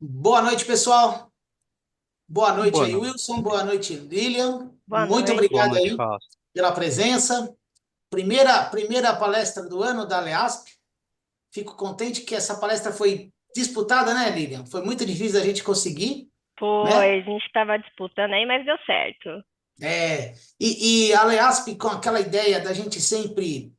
Boa noite, pessoal. Boa noite Boa aí, noite. Wilson. Boa noite, Lilian. Boa Muito noite. Boa obrigado noite, aí Fausto. pela presença. Primeira palestra do ano da Aleasp. Fico contente que essa palestra foi disputada, né, Lilian? Foi muito difícil a gente conseguir, né? Foi, a gente estava disputando aí, mas deu certo. E a Aleasp, com aquela ideia da gente sempre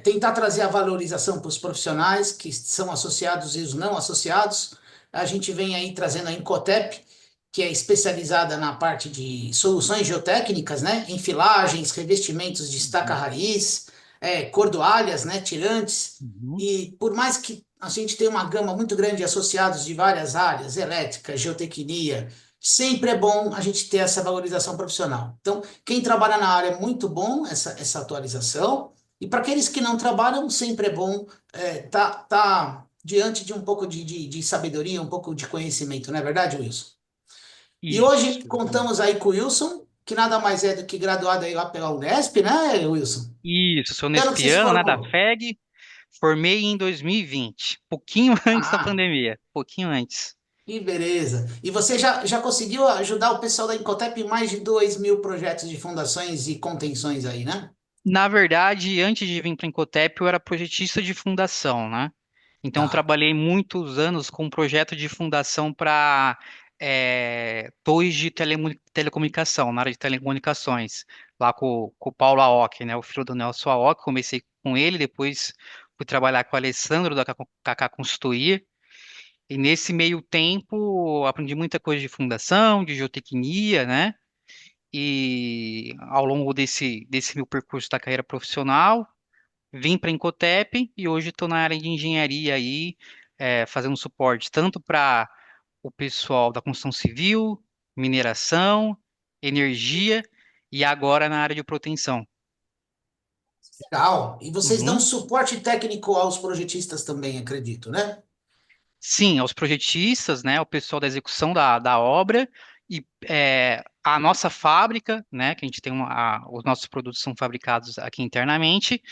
tentar trazer a valorização para os profissionais que são associados e os não associados, a gente vem aí trazendo a Incotep, que é especializada na parte de soluções geotécnicas, né? Enfilagens, revestimentos de estaca Uhum. raiz, cordoalhas, né? Tirantes. Uhum. E por mais que a gente tenha uma gama muito grande de associados de várias áreas, elétrica, geotecnia, sempre é bom a gente ter essa valorização profissional. Então, quem trabalha na área é muito bom essa atualização, e para aqueles que não trabalham, sempre é bom tá diante de um pouco de sabedoria, um pouco de conhecimento, não é verdade, Wilson? E Isso, hoje exatamente. contamos aí com o Wilson, que nada mais é do que graduado aí lá pela Unesp, né, Wilson? Isso, sou Que ano que você se Nespiano, né, da formou? FEG. Formei em 2020, pouquinho antes da Ah, pandemia, pouquinho antes. que beleza. E você já conseguiu ajudar o pessoal da Incotep em mais de 2.000 projetos de fundações e contenções aí, né? Na verdade, antes de vir para a Incotep, eu era projetista de fundação, né? Então, eu Tá. trabalhei muitos anos com um projeto de fundação para torres de telecomunicação, na área de telecomunicações, lá com o Paulo Aoki, né? O filho do Nelson Aoki. Comecei com ele, depois fui trabalhar com o Alessandro da Kaká Consultoria. E nesse meio tempo, aprendi muita coisa de fundação, de geotecnia, né? E ao longo desse meu percurso da carreira profissional, vim para a Incotep e hoje estou na área de engenharia aí, fazendo suporte tanto para o pessoal da construção civil, mineração, energia e agora na área de proteção. Legal. E vocês dão Uhum. suporte técnico aos projetistas também, acredito, né? Sim, aos projetistas, né, o pessoal da execução da obra e a nossa fábrica, né, que a gente tem os nossos produtos são fabricados aqui internamente.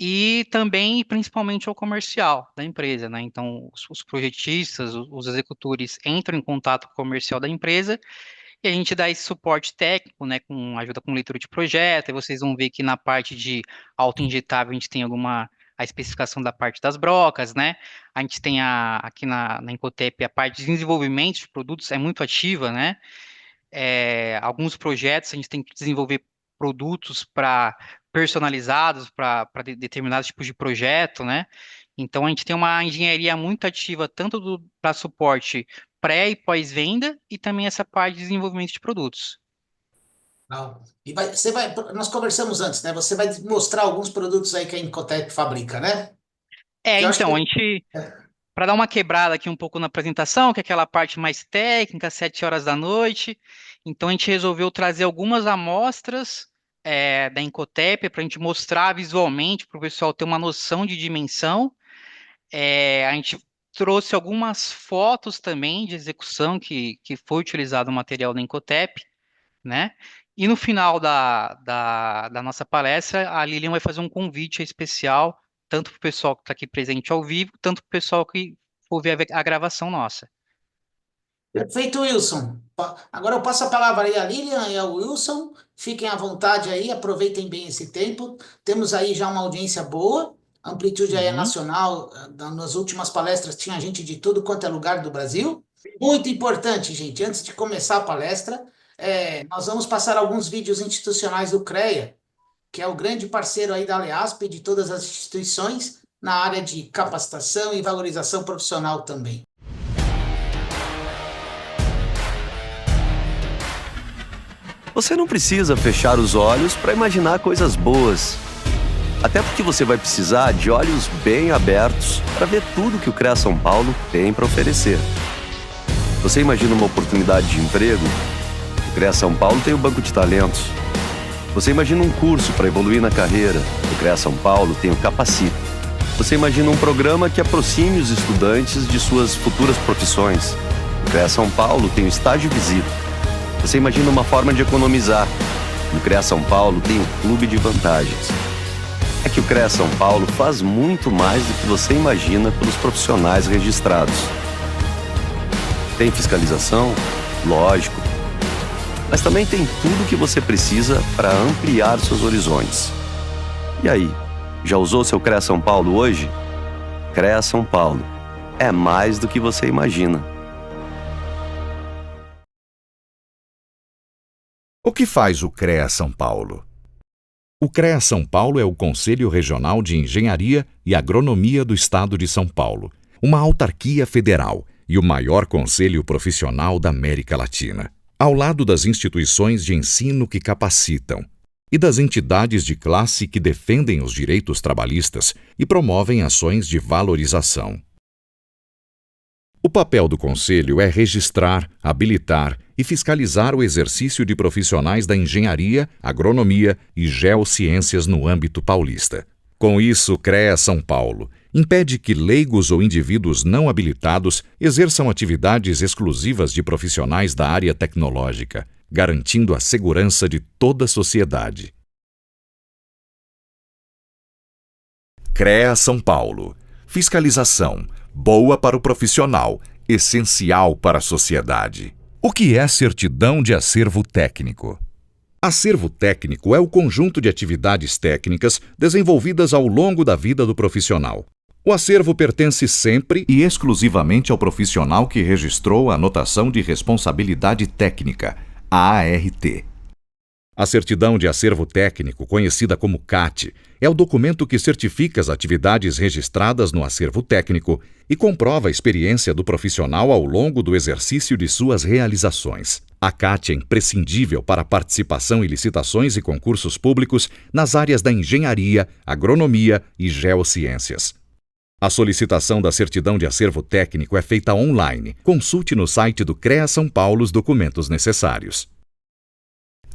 E também, principalmente, ao comercial da empresa, né? Então, os projetistas, os executores entram em contato com o comercial da empresa e a gente dá esse suporte técnico, né? Com ajuda com leitura de projeto. E vocês vão ver que na parte de auto-injetável a gente tem a especificação da parte das brocas, né? A gente tem aqui na Incotep a parte de desenvolvimento de produtos é muito ativa, né? Alguns projetos a gente tem que desenvolver produtos para personalizados para determinados tipos de projeto, né? Então a gente tem uma engenharia muito ativa tanto para suporte pré e pós-venda e também essa parte de desenvolvimento de produtos. Legal. Nós conversamos antes, né? Você vai mostrar alguns produtos aí que a Incotec fabrica, né? Que eu acho Então, a que gente, para dar uma quebrada aqui um pouco na apresentação, que é aquela parte mais técnica, 7 horas da noite, então a gente resolveu trazer algumas amostras da Incotep para a gente mostrar visualmente para o pessoal ter uma noção de dimensão. A gente trouxe algumas fotos também de execução que foi utilizado o material da Incotep, né? E no final da nossa palestra, a Lilian vai fazer um convite especial, tanto para o pessoal que está aqui presente ao vivo, tanto para o pessoal que for ver a gravação nossa. Perfeito, Wilson. Agora eu passo a palavra aí à Lilian e ao Wilson. Fiquem à vontade aí, aproveitem bem esse tempo. Temos aí já uma audiência boa. A amplitude aí é Uhum. nacional. Nas últimas palestras tinha gente de tudo quanto é lugar do Brasil. Muito importante, gente, antes de começar a palestra, nós vamos passar alguns vídeos institucionais do CREA, que é o grande parceiro aí da Aleasp e de todas as instituições na área de capacitação e valorização profissional também. Você não precisa fechar os olhos para imaginar coisas boas. Até porque você vai precisar de olhos bem abertos para ver tudo que o CREA São Paulo tem para oferecer. Você imagina uma oportunidade de emprego? O CREA São Paulo tem o Banco de Talentos. Você imagina um curso para evoluir na carreira? O CREA São Paulo tem o Capacita. Você imagina um programa que aproxime os estudantes de suas futuras profissões? O CREA São Paulo tem o Estágio Visita. Você imagina uma forma de economizar? No CREA São Paulo tem o Clube de Vantagens. É que o CREA São Paulo faz muito mais do que você imagina pelos profissionais registrados. Tem fiscalização? Lógico. Mas também tem tudo o que você precisa para ampliar seus horizontes. E aí, já usou seu CREA São Paulo hoje? CREA São Paulo. É mais do que você imagina. O que faz o CREA São Paulo? O CREA São Paulo é o Conselho Regional de Engenharia e Agronomia do Estado de São Paulo, uma autarquia federal e o maior conselho profissional da América Latina, ao lado das instituições de ensino que capacitam e das entidades de classe que defendem os direitos trabalhistas e promovem ações de valorização. O papel do Conselho é registrar, habilitar e fiscalizar o exercício de profissionais da engenharia, agronomia e geociências no âmbito paulista. Com isso, o CREA São Paulo impede que leigos ou indivíduos não habilitados exerçam atividades exclusivas de profissionais da área tecnológica, garantindo a segurança de toda a sociedade. CREA São Paulo. Fiscalização. Boa para o profissional, essencial para a sociedade. O que é certidão de acervo técnico? Acervo técnico é o conjunto de atividades técnicas desenvolvidas ao longo da vida do profissional. O acervo pertence sempre e exclusivamente ao profissional que registrou a anotação de responsabilidade técnica, a ART. A certidão de acervo técnico, conhecida como CAT, é o documento que certifica as atividades registradas no acervo técnico e comprova a experiência do profissional ao longo do exercício de suas realizações. A CAT é imprescindível para a participação em licitações e concursos públicos nas áreas da engenharia, agronomia e geociências. A solicitação da certidão de acervo técnico é feita online. Consulte no site do CREA São Paulo os documentos necessários.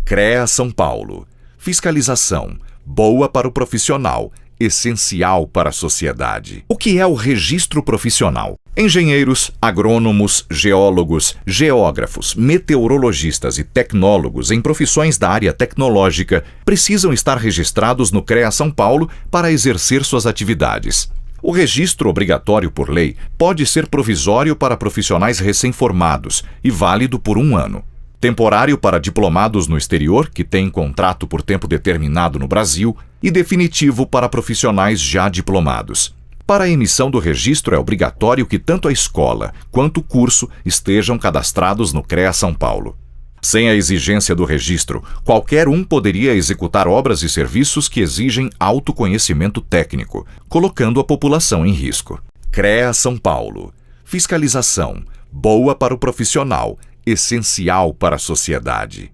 CREA São Paulo. Fiscalização. Boa para o profissional, essencial para a sociedade. O que é o registro profissional? Engenheiros, agrônomos, geólogos, geógrafos, meteorologistas e tecnólogos em profissões da área tecnológica precisam estar registrados no CREA São Paulo para exercer suas atividades. O registro obrigatório por lei pode ser provisório para profissionais recém-formados e válido por 1 ano. Temporário para diplomados no exterior, que têm contrato por tempo determinado no Brasil, e definitivo para profissionais já diplomados. Para a emissão do registro é obrigatório que tanto a escola quanto o curso estejam cadastrados no CREA São Paulo. Sem a exigência do registro, qualquer um poderia executar obras e serviços que exigem autoconhecimento técnico, colocando a população em risco. CREA São Paulo. Fiscalização. Boa para o profissional, essencial para a sociedade.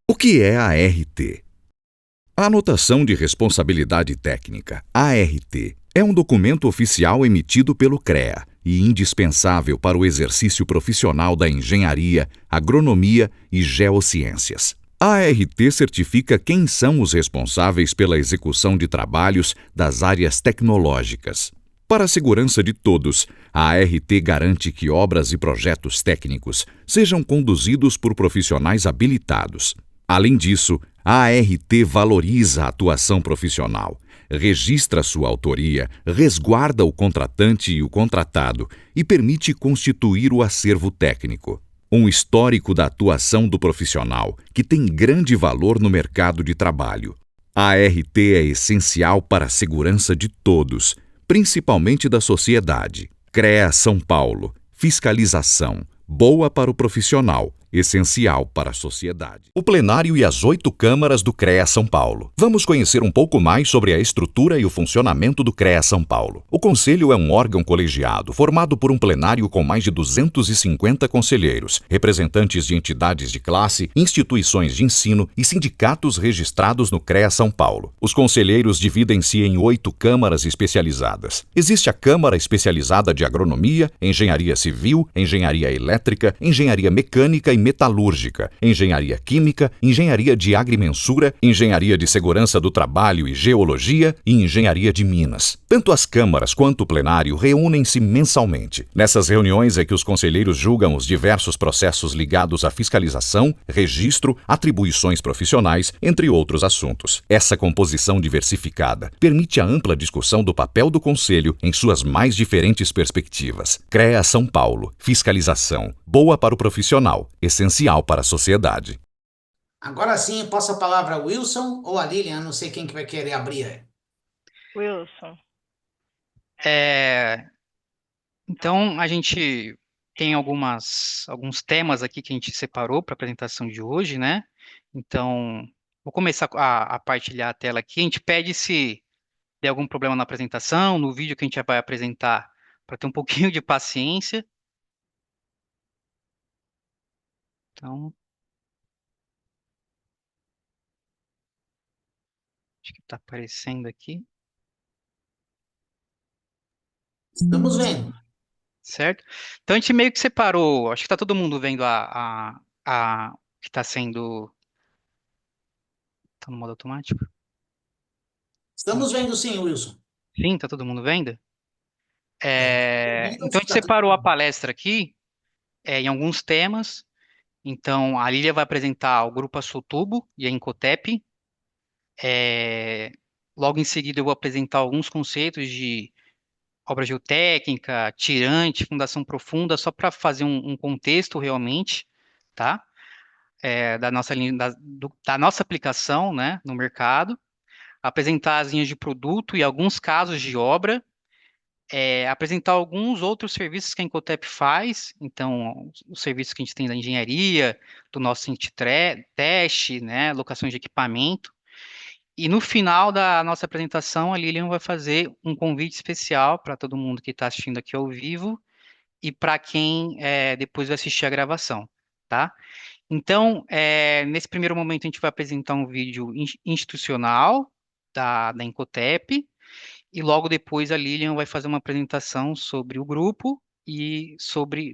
O que é a ART? A Anotação de Responsabilidade Técnica, ART, é um documento oficial emitido pelo CREA e indispensável para o exercício profissional da engenharia, agronomia e geociências. A ART certifica quem são os responsáveis pela execução de trabalhos das áreas tecnológicas. Para a segurança de todos, a ART garante que obras e projetos técnicos sejam conduzidos por profissionais habilitados. Além disso, a ART valoriza a atuação profissional, registra sua autoria, resguarda o contratante e o contratado e permite constituir o acervo técnico. Um histórico da atuação do profissional, que tem grande valor no mercado de trabalho. A ART é essencial para a segurança de todos, principalmente da sociedade. CREA São Paulo. Fiscalização. Boa para o profissional, essencial para a sociedade. O plenário e as 8 câmaras do CREA São Paulo. Vamos conhecer um pouco mais sobre a estrutura e o funcionamento do CREA São Paulo. O Conselho é um órgão colegiado formado por um plenário com mais de 250 conselheiros, representantes de entidades de classe, instituições de ensino e sindicatos registrados no CREA São Paulo. Os conselheiros dividem-se em 8 câmaras especializadas. Existe a Câmara Especializada de Agronomia, Engenharia Civil, Engenharia Elétrica, Engenharia Mecânica e Metalúrgica, Engenharia Química, Engenharia de Agrimensura, Engenharia de Segurança do Trabalho e Geologia e Engenharia de Minas. Tanto as câmaras quanto o plenário reúnem-se mensalmente. Nessas reuniões é que os conselheiros julgam os diversos processos ligados à fiscalização, registro, atribuições profissionais, entre outros assuntos. Essa composição diversificada permite a ampla discussão do papel do Conselho em suas mais diferentes perspectivas. CREA São Paulo. Fiscalização. boa para o profissional, essencial para a sociedade. Agora sim, passo a palavra ao Wilson ou a Lilian, não sei quem que vai querer abrir aí. Wilson. Então, a gente tem alguns temas aqui que a gente separou para a apresentação de hoje, né? Então, vou começar a partilhar a tela aqui. A gente pede se der algum problema na apresentação, no vídeo que a gente vai apresentar, para ter um pouquinho de paciência. Então, acho que está aparecendo aqui, Estamos vendo. certo? Então, a gente meio que separou, acho que está todo mundo vendo a que está sendo... Está no modo automático? Estamos vendo sim, Wilson. Sim, está todo mundo vendo? Vendo Então, a gente que tá tudo separou a bem. palestra aqui em alguns temas. Então, a Lília vai apresentar o Grupo Açotubo e a Incotep. Logo em seguida, eu vou apresentar alguns conceitos de obra geotécnica, tirante, fundação profunda, só para fazer um contexto realmente, tá? Da nossa aplicação, né, no mercado. Apresentar as linhas de produto e alguns casos de obra. Apresentar alguns outros serviços que a Incotep faz, então, os serviços que a gente tem da engenharia, do nosso teste, né, locações de equipamento. E no final da nossa apresentação, a Lilian vai fazer um convite especial para todo mundo que está assistindo aqui ao vivo e para quem depois vai assistir a gravação, tá? Então, nesse primeiro momento, a gente vai apresentar um vídeo institucional da Incotep, e logo depois a Lilian vai fazer uma apresentação sobre o grupo e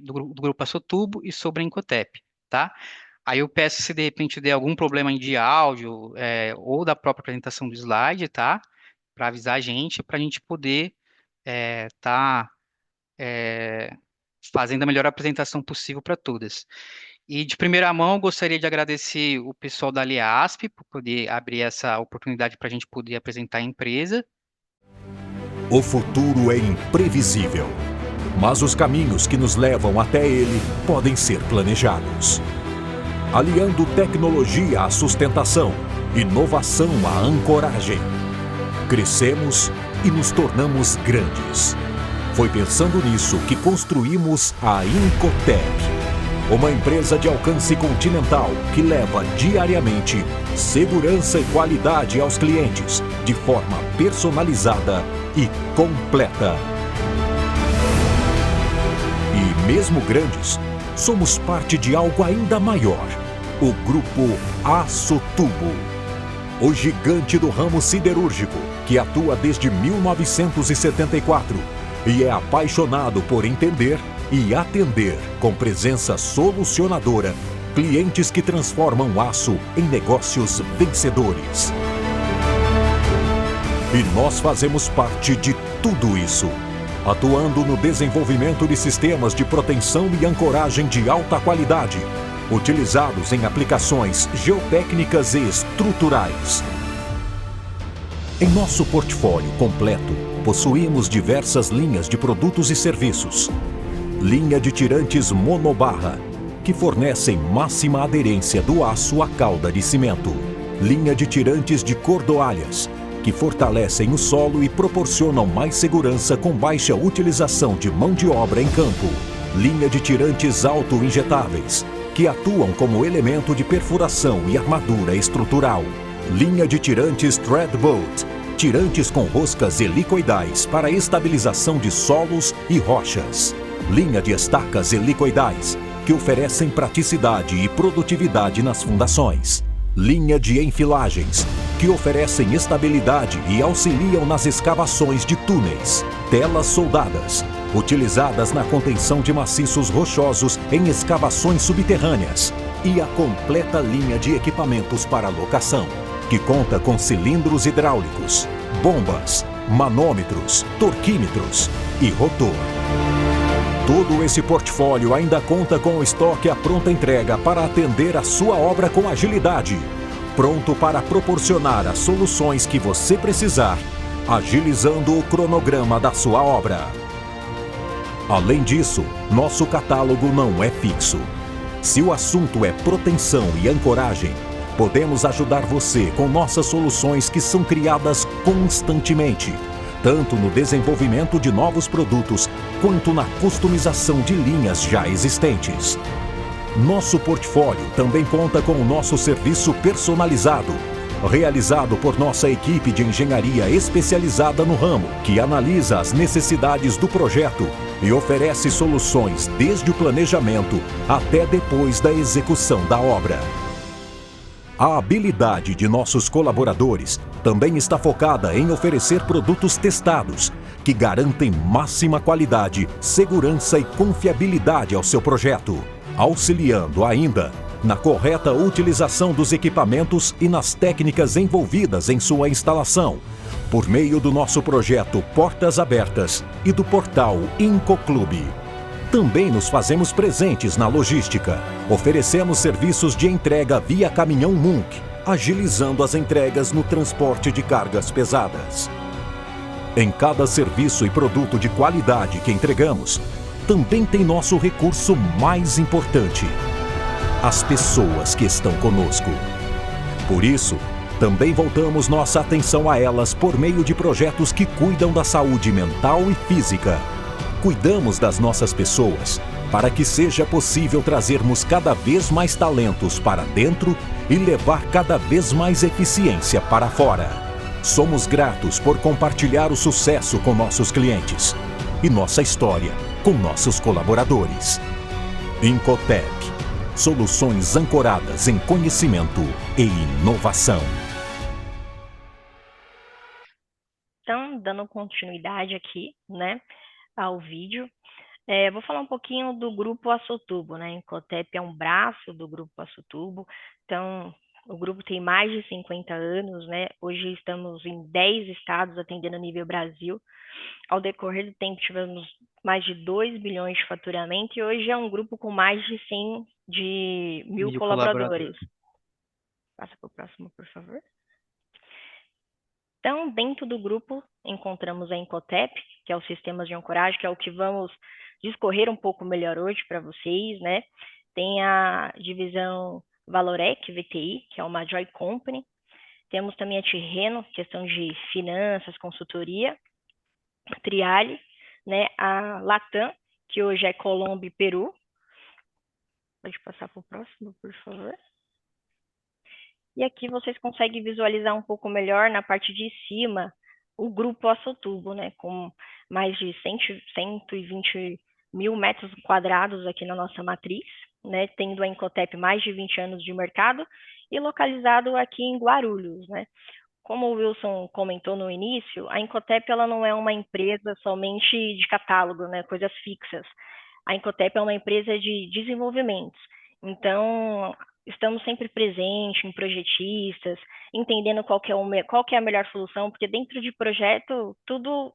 do grupo Açotubo e sobre a Incotep, tá? Aí eu peço se de repente der algum problema de áudio ou da própria apresentação do slide, tá? Para avisar a gente, para a gente poder tá fazendo a melhor apresentação possível para todas. E de primeira mão, eu gostaria de agradecer o pessoal da Liasp por poder abrir essa oportunidade para a gente poder apresentar a empresa. O futuro é imprevisível, mas os caminhos que nos levam até ele podem ser planejados. Aliando tecnologia à sustentação, inovação à ancoragem. Crescemos e nos tornamos grandes. Foi pensando nisso que construímos a Incotep, uma empresa de alcance continental que leva diariamente segurança e qualidade aos clientes de forma personalizada e completa. E mesmo grandes, somos parte de algo ainda maior, o Grupo Açotubo, o gigante do ramo siderúrgico que atua desde 1974 e é apaixonado por entender e atender com presença solucionadora clientes que transformam aço em negócios vencedores. E nós fazemos parte de tudo isso, atuando no desenvolvimento de sistemas de proteção e ancoragem de alta qualidade, utilizados em aplicações geotécnicas e estruturais. Em nosso portfólio completo, possuímos diversas linhas de produtos e serviços. Linha de tirantes monobarra, que fornecem máxima aderência do aço à calda de cimento. Linha de tirantes de cordoalhas, que fortalecem o solo e proporcionam mais segurança com baixa utilização de mão de obra em campo. Linha de tirantes auto-injetáveis, que atuam como elemento de perfuração e armadura estrutural. Linha de tirantes Threadbolt, tirantes com roscas helicoidais para estabilização de solos e rochas. Linha de estacas helicoidais, que oferecem praticidade e produtividade nas fundações. Linha de enfilagens, que oferecem estabilidade e auxiliam nas escavações de túneis. Telas soldadas, utilizadas na contenção de maciços rochosos em escavações subterrâneas. E a completa linha de equipamentos para locação, que conta com cilindros hidráulicos, bombas, manômetros, torquímetros e rotor. Todo esse portfólio ainda conta com o estoque à pronta entrega para atender a sua obra com agilidade. Pronto para proporcionar as soluções que você precisar, agilizando o cronograma da sua obra. Além disso, nosso catálogo não é fixo. Se o assunto é proteção e ancoragem, podemos ajudar você com nossas soluções que são criadas constantemente, tanto no desenvolvimento de novos produtos, quanto na customização de linhas já existentes. Nosso portfólio também conta com o nosso serviço personalizado, realizado por nossa equipe de engenharia especializada no ramo, que analisa as necessidades do projeto e oferece soluções desde o planejamento até depois da execução da obra. A habilidade de nossos colaboradores também está focada em oferecer produtos testados, que garantem máxima qualidade, segurança e confiabilidade ao seu projeto, auxiliando ainda na correta utilização dos equipamentos e nas técnicas envolvidas em sua instalação, por meio do nosso projeto Portas Abertas e do portal Incoclube. Também nos fazemos presentes na logística. Oferecemos serviços de entrega via caminhão Munk, agilizando as entregas no transporte de cargas pesadas. Em cada serviço e produto de qualidade que entregamos, também tem nosso recurso mais importante: as pessoas que estão conosco. Por isso, também voltamos nossa atenção a elas por meio de projetos que cuidam da saúde mental e física. Cuidamos das nossas pessoas para que seja possível trazermos cada vez mais talentos para dentro e levar cada vez mais eficiência para fora. Somos gratos por compartilhar o sucesso com nossos clientes e nossa história com nossos colaboradores. Incotep. Soluções ancoradas em conhecimento e inovação. Então, dando continuidade aqui, né, ao vídeo, vou falar um pouquinho do Grupo Açotubo, né? Incotep é um braço do Grupo Açotubo, então o grupo tem mais de 50 anos, né? Hoje estamos em 10 estados atendendo a nível Brasil. Ao decorrer do tempo tivemos mais de 2 bilhões de faturamento e hoje é um grupo com mais de 100 mil colaboradores. Passa para o próximo, por favor. Então, dentro do grupo, encontramos a Incotep, que é o Sistemas de Ancoragem, que é o que vamos discorrer um pouco melhor hoje para vocês, né? Tem a divisão Valorec VTI, que é uma Joy Company. Temos também a Tirreno, questão de finanças, consultoria. Triale, né? A Latam, que hoje é Colômbia e Peru. Pode passar para o próximo, por favor. E aqui vocês conseguem visualizar um pouco melhor na parte de cima o grupo Açotubo, né, com mais de 120 mil metros quadrados aqui na nossa matriz, né, tendo a Incotep mais de 20 anos de mercado e localizado aqui em Guarulhos, né. Como o Wilson comentou no início, a Incotep ela não é uma empresa somente de catálogo, né, coisas fixas. A Incotep é uma empresa de desenvolvimentos. Então, estamos sempre presentes em projetistas, entendendo qual que é a melhor solução, porque dentro de projeto tudo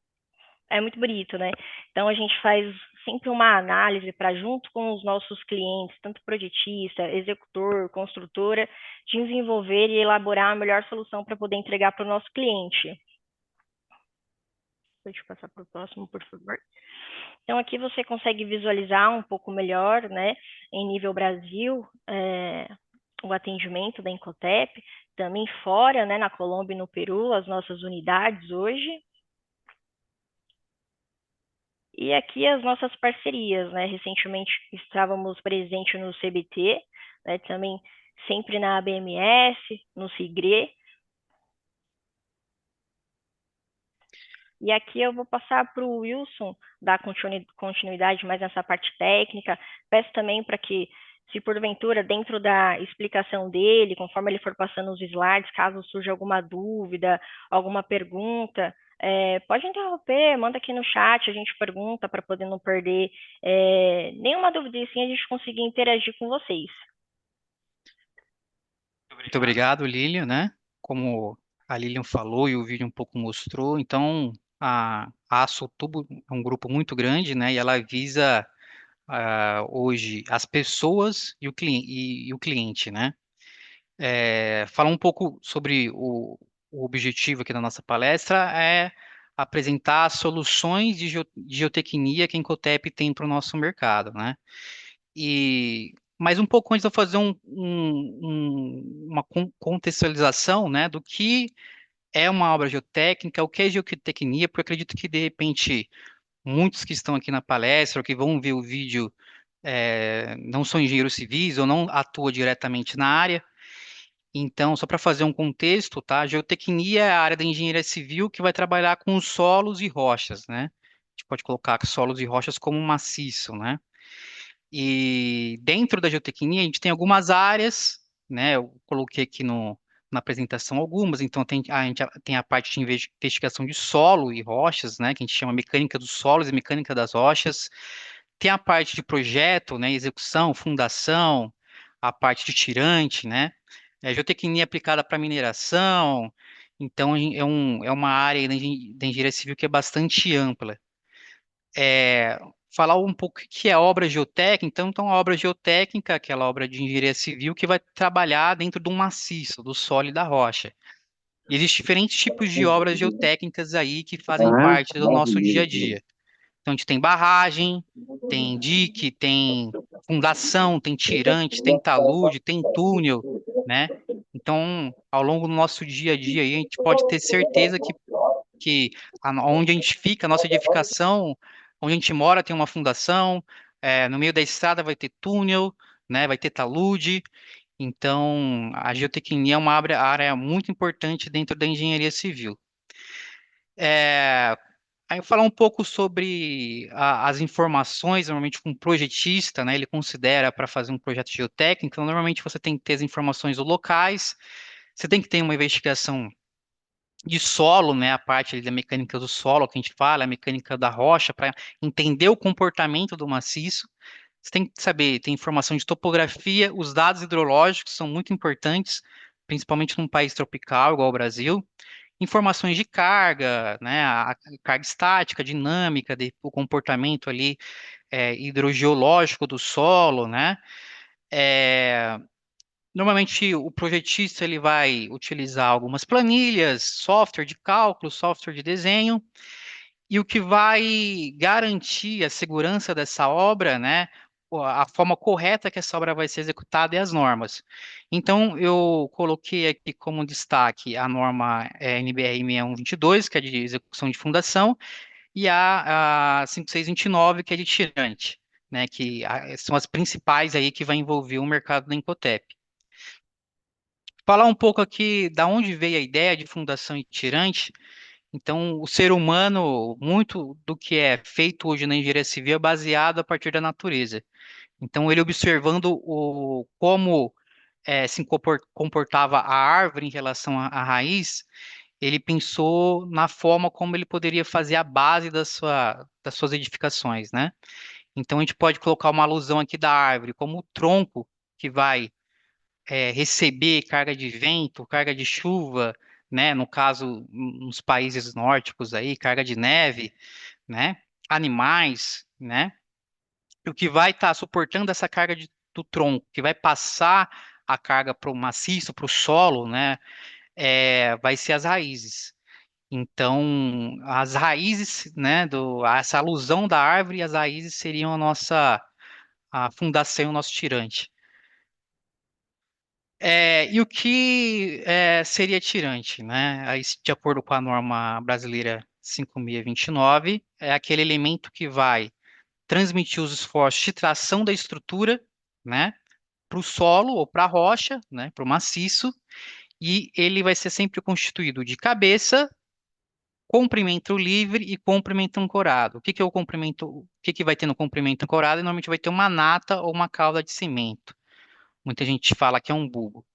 é muito bonito, né? Então a gente faz sempre uma análise para, junto com os nossos clientes, tanto projetista, executor, construtora, desenvolver e elaborar a melhor solução para poder entregar para o nosso cliente. Deixa eu passar para o próximo, por favor. Então, aqui você consegue visualizar um pouco melhor, né, em nível Brasil, o atendimento da Incotep, também fora, né, na Colômbia e no Peru, as nossas unidades hoje. E aqui as nossas parcerias, né, recentemente estávamos presentes no CBT, né, também sempre na ABMS, no CIGRE. E aqui eu vou passar para o Wilson dar continuidade mais nessa parte técnica. Peço também para que, se porventura, dentro da explicação dele, conforme ele for passando os slides, caso surja alguma dúvida, alguma pergunta, pode interromper, manda aqui no chat, a gente pergunta para poder não perder nenhuma dúvida, e sim a gente conseguir interagir com vocês. Muito obrigado, Lilian, né? Como a Lilian falou e o vídeo um pouco mostrou, então a Açotubo é um grupo muito grande, né? E ela visa hoje as pessoas e o cliente, né? Falar um pouco sobre o objetivo aqui da nossa palestra é apresentar soluções de geotecnia que a Incotep tem para o nosso mercado, né? Mas um pouco antes de eu fazer uma contextualização, né, do que é uma obra geotécnica, o que é geotecnia, porque eu acredito que, de repente, muitos que estão aqui na palestra, ou que vão ver o vídeo, não são engenheiros civis ou não atuam diretamente na área. Então, só para fazer um contexto, tá? Geotecnia é a área da engenharia civil que vai trabalhar com os solos e rochas, né? A gente pode colocar solos e rochas como maciço, né? E dentro da geotecnia, a gente tem algumas áreas, né? Eu coloquei aqui na apresentação algumas. Então, a gente tem a parte de investigação de solo e rochas, né? Que a gente chama mecânica dos solos e mecânica das rochas. Tem a parte de projeto, né? Execução, fundação, a parte de tirante, né? Geotecnia aplicada para mineração. Então, é uma área da engenharia civil que é bastante ampla. Falar um pouco o que é obra geotécnica. Então, a obra geotécnica, aquela obra de engenharia civil que vai trabalhar dentro de um maciço, do solo e da rocha. Existem diferentes tipos de obras geotécnicas aí que fazem parte do nosso dia a dia. Então, a gente tem barragem, tem dique, tem fundação, tem tirante, tem talude, tem túnel, né? Então, ao longo do nosso dia a dia, aí, a gente pode ter certeza que onde a gente fica, a nossa edificação, onde a gente mora, tem uma fundação, no meio da estrada vai ter túnel, né, vai ter talude. Então, a geotecnia é uma área muito importante dentro da engenharia civil. Aí eu falar um pouco sobre as informações, normalmente um projetista, né, ele considera para fazer um projeto geotécnico, então, normalmente você tem que ter as informações locais, você tem que ter uma investigação de solo, né, a parte ali da mecânica do solo que a gente fala, a mecânica da rocha, para entender o comportamento do maciço. Você tem que saber, tem informação de topografia, os dados hidrológicos são muito importantes, principalmente num país tropical, igual o Brasil. Informações de carga, né, a carga estática, dinâmica, o comportamento ali hidrogeológico do solo, né. Normalmente o projetista ele vai utilizar algumas planilhas, software de cálculo, software de desenho, e o que vai garantir a segurança dessa obra, né, a forma correta que essa obra vai ser executada é as normas. Então, eu coloquei aqui como destaque a norma NBR 6122, que é de execução de fundação, e a 5629, que é de tirante, né, que são as principais aí que vai envolver o mercado da Incotep. Falar um pouco aqui da onde veio a ideia de fundação e tirante. Então, o ser humano, muito do que é feito hoje na engenharia civil é baseado a partir da natureza. Então, ele observando como se comportava a árvore em relação à raiz, ele pensou na forma como ele poderia fazer a base das suas edificações, né? Então, a gente pode colocar uma alusão aqui da árvore como o tronco que vai receber carga de vento, carga de chuva, né? No caso, nos países nórdicos aí, carga de neve, né? Animais, né? E o que vai estar suportando essa carga do tronco, que vai passar a carga para o maciço, para o solo, né? Vai ser as raízes. Então, as raízes, né? Essa alusão da árvore e as raízes seriam a fundação, o nosso tirante. E o que seria tirante, né? Aí, de acordo com a norma brasileira 5629, é aquele elemento que vai transmitir os esforços de tração da estrutura, né, para o solo ou para a rocha, né, para o maciço, e ele vai ser sempre constituído de cabeça, comprimento livre e comprimento ancorado. O que é o comprimento? O que vai ter no comprimento ancorado? Normalmente vai ter uma nata ou uma cauda de cimento. Muita gente fala que é um bulbo.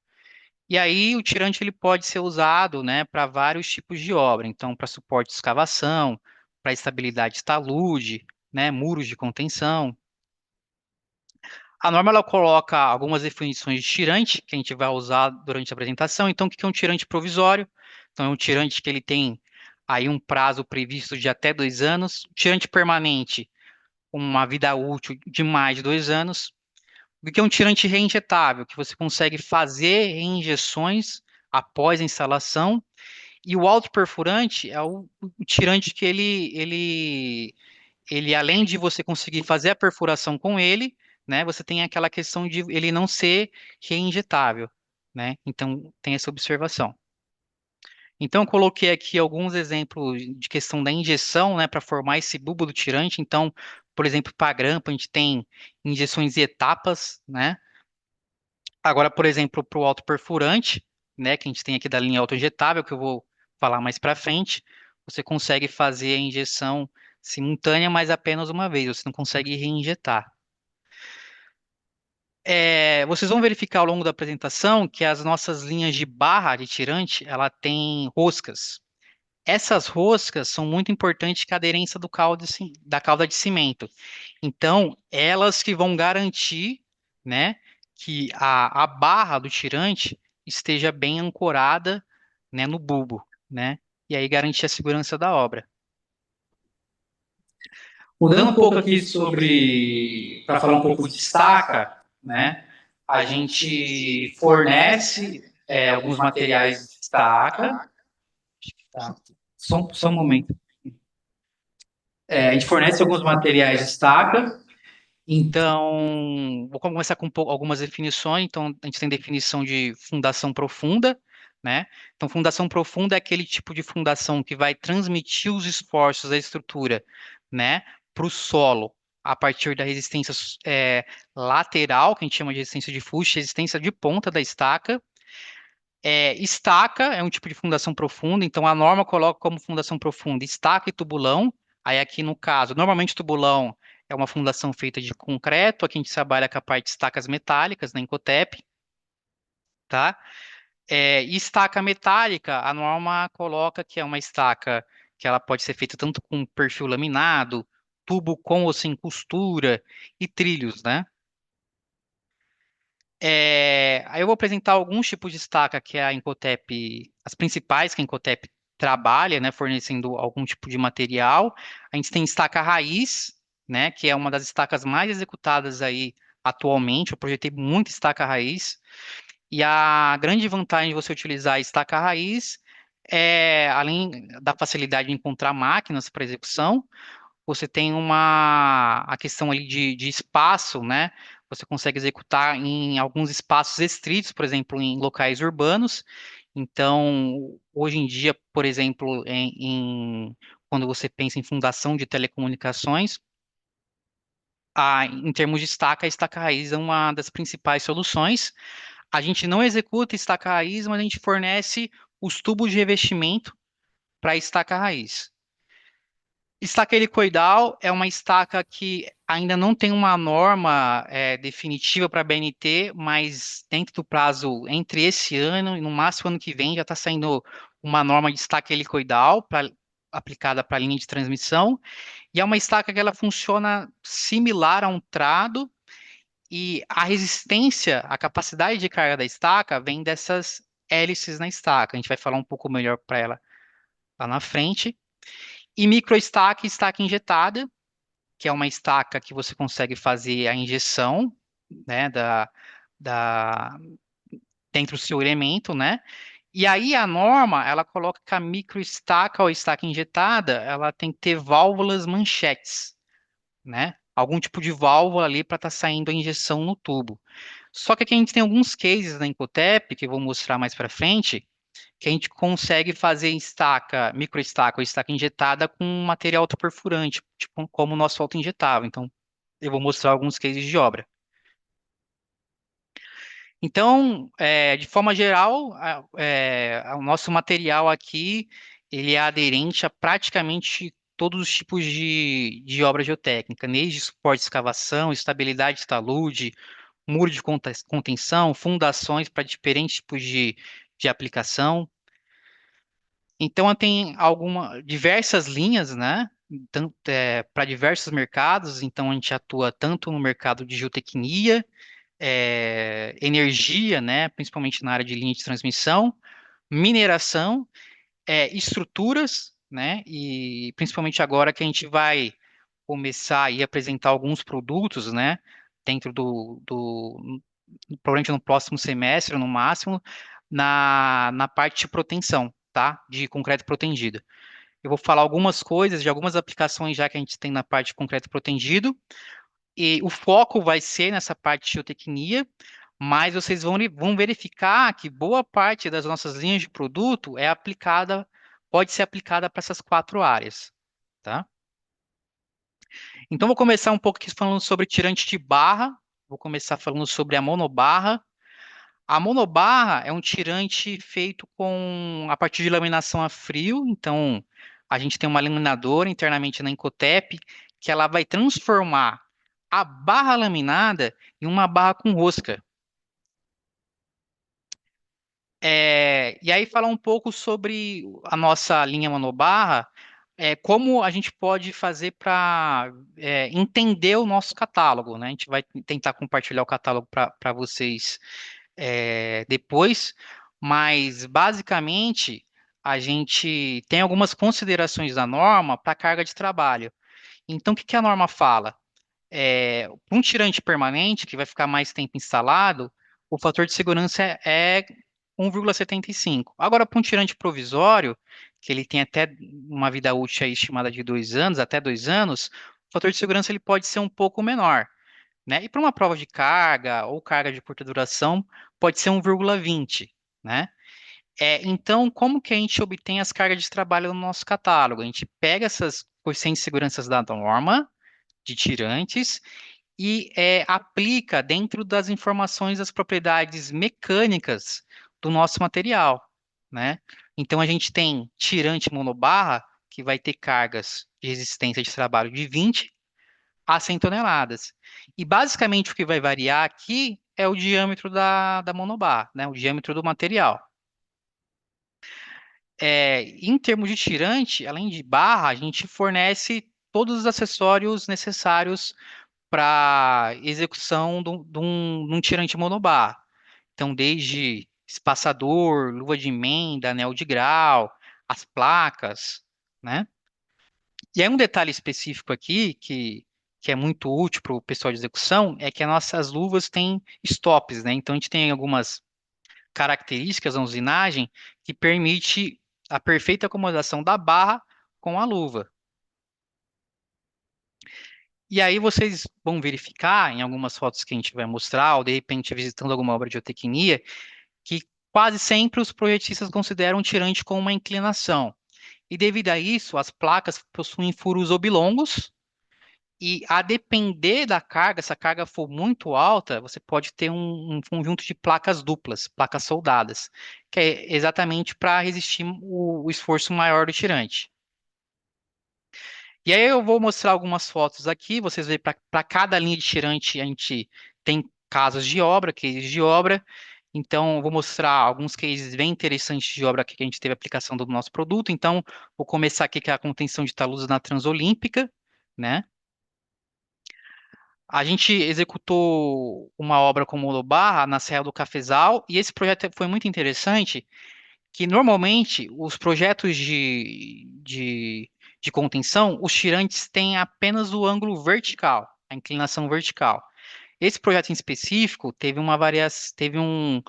E aí o tirante ele pode ser usado, né, para vários tipos de obra. Então, para suporte de escavação, para estabilidade de talude, né, muros de contenção. A norma ela coloca algumas definições de tirante que a gente vai usar durante a apresentação. Então, o que é um tirante provisório? Então, é um tirante que ele tem aí um prazo previsto de até 2 anos. Tirante permanente, uma vida útil de mais de 2 anos. O que é um tirante reinjetável? Que você consegue fazer reinjeções após a instalação E o autoperfurante é o tirante que ele, além de você conseguir fazer a perfuração com ele, né, você tem aquela questão de ele não ser reinjetável, né? Então, tem essa observação. Então, eu coloquei aqui alguns exemplos de questão da injeção, né, para formar esse bulbo do tirante. Então, por exemplo, para a grampa, a gente tem injeções em etapas, né? Agora, por exemplo, para o autoperfurante, né, que a gente tem aqui da linha autoinjetável, que eu vou falar mais para frente, você consegue fazer a injeção simultânea, mas apenas uma vez, você não consegue reinjetar. Vocês vão verificar ao longo da apresentação que as nossas linhas de barra de tirante, ela tem roscas. Essas roscas são muito importantes para a aderência da cauda de cimento. Então, elas que vão garantir, né, que a barra do tirante esteja bem ancorada, né, no bulbo, né, e aí garantir a segurança da obra. Mudando um pouco aqui para falar um pouco de estaca, né, a gente fornece alguns materiais de estaca. Tá. Só um momento. A gente fornece alguns materiais de estaca. Então, vou começar com algumas definições. Então, a gente tem definição de fundação profunda, né? Então, fundação profunda é aquele tipo de fundação que vai transmitir os esforços da estrutura, né, para o solo, a partir da resistência lateral, que a gente chama de resistência de fuste, resistência de ponta da estaca. Estaca é um tipo de fundação profunda, então a norma coloca como fundação profunda estaca e tubulão. Aí aqui no caso, normalmente tubulão é uma fundação feita de concreto, aqui a gente trabalha com a parte de estacas metálicas na Incotep, tá? E estaca metálica, a norma coloca que é uma estaca que ela pode ser feita tanto com perfil laminado, tubo com ou sem costura e trilhos, né? Aí eu vou apresentar alguns tipos de estaca que a Incotep, as principais que a Incotep trabalha, né, fornecendo algum tipo de material. A gente tem estaca raiz, né, que é uma das estacas mais executadas aí atualmente. Eu projetei muita estaca raiz. E a grande vantagem de você utilizar a estaca raiz além da facilidade de encontrar máquinas para execução, você tem a questão ali de espaço, né? Você consegue executar em alguns espaços restritos, por exemplo, em locais urbanos. Então, hoje em dia, por exemplo, quando você pensa em fundação de telecomunicações, em termos de estaca, a estaca raiz é uma das principais soluções. A gente não executa estaca raiz, mas a gente fornece os tubos de revestimento para a estaca raiz. Estaca helicoidal é uma estaca que ainda não tem uma norma definitiva para a BNT, mas dentro do prazo entre esse ano e no máximo ano que vem já está saindo uma norma de estaca helicoidal aplicada para a linha de transmissão, e é uma estaca que ela funciona similar a um trado, e a resistência, a capacidade de carga da estaca vem dessas hélices na estaca. A gente vai falar um pouco melhor para ela lá na frente. E microestaca e estaca injetada, que é uma estaca que você consegue fazer a injeção, né, da, dentro do seu elemento, né? E aí a norma, ela coloca que a microestaca ou estaca injetada, ela tem que ter válvulas manchetes, né? Algum tipo de válvula ali para estar saindo a injeção no tubo. Só que aqui a gente tem alguns cases na Incotep, que eu vou mostrar mais para frente, que a gente consegue fazer estaca, microestaca ou estaca injetada com material autoperfurante, tipo como o nosso autoinjetável. Então, eu vou mostrar alguns cases de obra. Então, de forma geral, o nosso material aqui, ele é aderente a praticamente todos os tipos de obra geotécnica, desde suporte de escavação, estabilidade de talude, muro de contenção, fundações para diferentes tipos de aplicação. Então, tem diversas linhas, né? Para diversos mercados. Então, a gente atua tanto no mercado de geotecnia, energia, né? Principalmente na área de linha de transmissão, mineração, estruturas, né? E principalmente agora que a gente vai começar a apresentar alguns produtos, né? Dentro provavelmente no próximo semestre, no máximo, na parte de proteção. tá? De concreto protendido. Eu vou falar algumas coisas de algumas aplicações já que a gente tem na parte de concreto protendido, e o foco vai ser nessa parte de geotecnia, mas vocês vão verificar que boa parte das nossas linhas de produto pode ser aplicada para essas 4 áreas, tá? Então, vou começar um pouco aqui falando sobre tirante de barra, vou começar falando sobre a monobarra. A monobarra é um tirante feito a partir de laminação a frio, então a gente tem uma laminadora internamente na Incotep que ela vai transformar a barra laminada em uma barra com rosca. E aí falar um pouco sobre a nossa linha monobarra, como a gente pode fazer para entender o nosso catálogo, né? A gente vai tentar compartilhar o catálogo para vocês depois, mas basicamente a gente tem algumas considerações da norma para carga de trabalho. Então, o que que a norma fala? Para um tirante permanente, que vai ficar mais tempo instalado, o fator de segurança é 1,75. Agora, para um tirante provisório, que ele tem até uma vida útil aí estimada de 2 anos, até 2 anos, o fator de segurança ele pode ser um pouco menor, né? E para uma prova de carga ou carga de curta duração, pode ser 1,20, né? Então, como que a gente obtém as cargas de trabalho no nosso catálogo? A gente pega essas coeficientes de segurança da norma de tirantes e aplica dentro das informações das propriedades mecânicas do nosso material, né? Então, a gente tem tirante monobarra, que vai ter cargas de resistência de trabalho de 20 a 100 toneladas. E basicamente o que vai variar aqui é o diâmetro da monobarra, né? O diâmetro do material. Em termos de tirante, além de barra, a gente fornece todos os acessórios necessários para execução de um tirante monobarra. Então, desde espaçador, luva de emenda, anel de grau, as placas, né? E aí um detalhe específico aqui que é muito útil para o pessoal de execução é que as nossas luvas têm stops, né? Então a gente tem algumas características na usinagem que permite a perfeita acomodação da barra com a luva. E aí vocês vão verificar em algumas fotos que a gente vai mostrar, ou de repente visitando alguma obra de geotecnia, que quase sempre os projetistas consideram o tirante com uma inclinação. E devido a isso, as placas possuem furos oblongos, e a depender da carga, se a carga for muito alta, você pode ter um conjunto de placas duplas, placas soldadas, que é exatamente para resistir o esforço maior do tirante. E aí eu vou mostrar algumas fotos aqui, vocês veem para cada linha de tirante a gente tem casos de obra, cases de obra. Então, eu vou mostrar alguns cases bem interessantes de obra aqui que a gente teve aplicação do nosso produto. Então, vou começar aqui com a contenção de taludes na Transolímpica, né? A gente executou uma obra com monobarra na Serra do Cafezal e esse projeto foi muito interessante, que normalmente os projetos de contenção, os tirantes têm apenas o ângulo vertical, a inclinação vertical. Esse projeto em específico teve um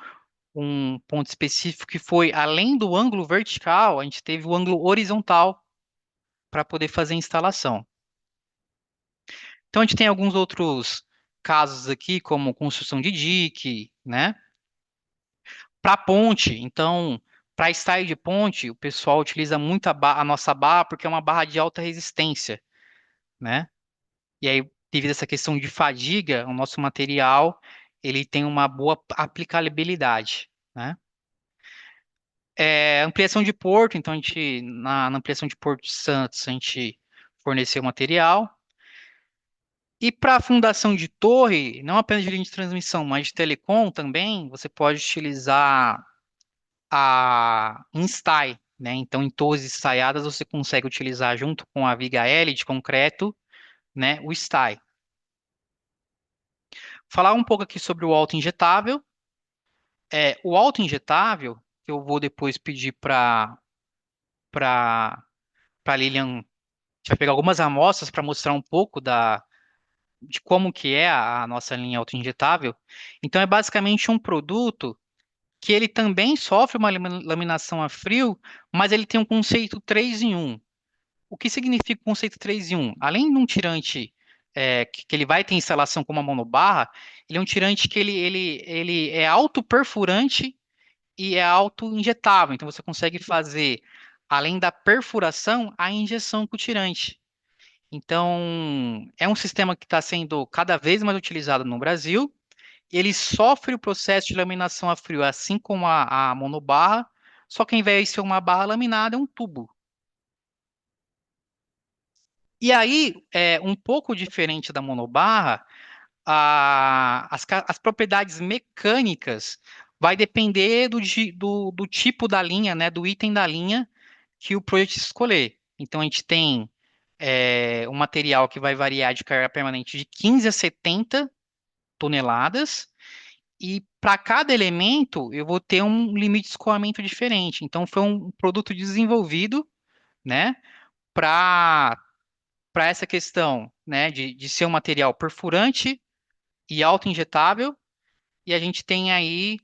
ponto específico que foi, além do ângulo vertical, a gente teve o ângulo horizontal para poder fazer a instalação. Então, a gente tem alguns outros casos aqui, como construção de dique, né? Para ponte, então, para style de ponte, o pessoal utiliza muito a nossa barra, porque é uma barra de alta resistência, né? E aí, devido a essa questão de fadiga, o nosso material, ele tem uma boa aplicabilidade, né? Ampliação de porto, então, na ampliação de Porto de Santos, a gente forneceu material. E para a fundação de torre, não apenas de linha de transmissão, mas de telecom também, você pode utilizar a Instai, né? Então, em torres estaiadas, você consegue utilizar junto com a viga L de concreto, né, o Stai. Falar um pouco aqui sobre o auto-injetável. O auto-injetável, que eu vou depois pedir para Lilian, a gente vai pegar algumas amostras para mostrar um pouco de como que é a nossa linha auto-injetável. Então, é basicamente um produto que ele também sofre uma laminação a frio, mas ele tem um conceito 3 em 1. O que significa o conceito 3 em 1? Além de um tirante que ele vai ter instalação como a monobarra, ele é um tirante que ele é autoperfurante e é auto-injetável. Então você consegue fazer, além da perfuração, a injeção com o tirante. Então, é um sistema que está sendo cada vez mais utilizado no Brasil. Ele sofre o processo de laminação a frio, assim como a monobarra, só que ao invés de ser uma barra laminada, é um tubo. E aí, um pouco diferente da monobarra, as propriedades mecânicas vai depender do tipo da linha, né, do item da linha que o projeto escolher. Então, a gente tem um material que vai variar de carga permanente de 15 a 70 toneladas, e para cada elemento eu vou ter um limite de escoamento diferente. Então, foi um produto desenvolvido, né, para essa questão, né, de ser um material perfurante e auto-injetável, e a gente tem aí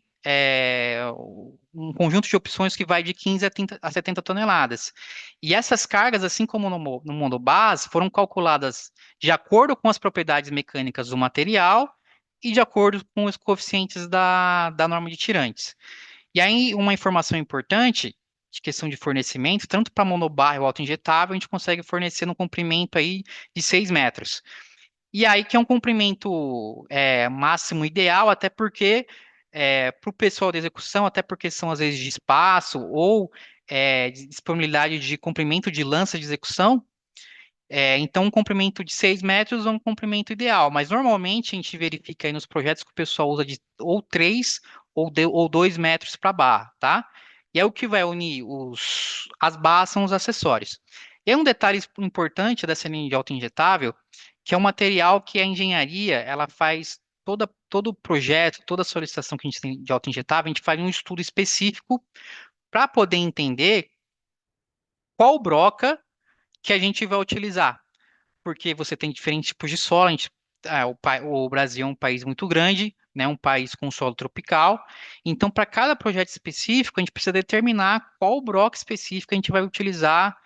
um conjunto de opções que vai de 15 a 70 toneladas. E essas cargas, assim como no mundo base, foram calculadas de acordo com as propriedades mecânicas do material e de acordo com os coeficientes da norma de tirantes. E aí, uma informação importante de questão de fornecimento, tanto para monobarra ou auto-injetável, a gente consegue fornecer no comprimento aí de 6 metros. E aí que é um comprimento máximo ideal, até porque para o pessoal da execução, até por questão às vezes de espaço ou de disponibilidade de comprimento de lança de execução, então um comprimento de 6 metros é um comprimento ideal, mas normalmente a gente verifica aí nos projetos que o pessoal usa de ou 3 ou 2 metros para barra, tá? E é o que vai unir as barras são os acessórios. E um detalhe importante dessa linha de auto-injetável, que é um material que a engenharia, ela faz todo o projeto, toda a solicitação que a gente tem de auto-injetável, a gente faz um estudo específico para poder entender qual broca que a gente vai utilizar, porque você tem diferentes tipos de solo. O Brasil é um país muito grande, né, um país com solo tropical. Então, para cada projeto específico, a gente precisa determinar qual bloco específico a gente vai utilizar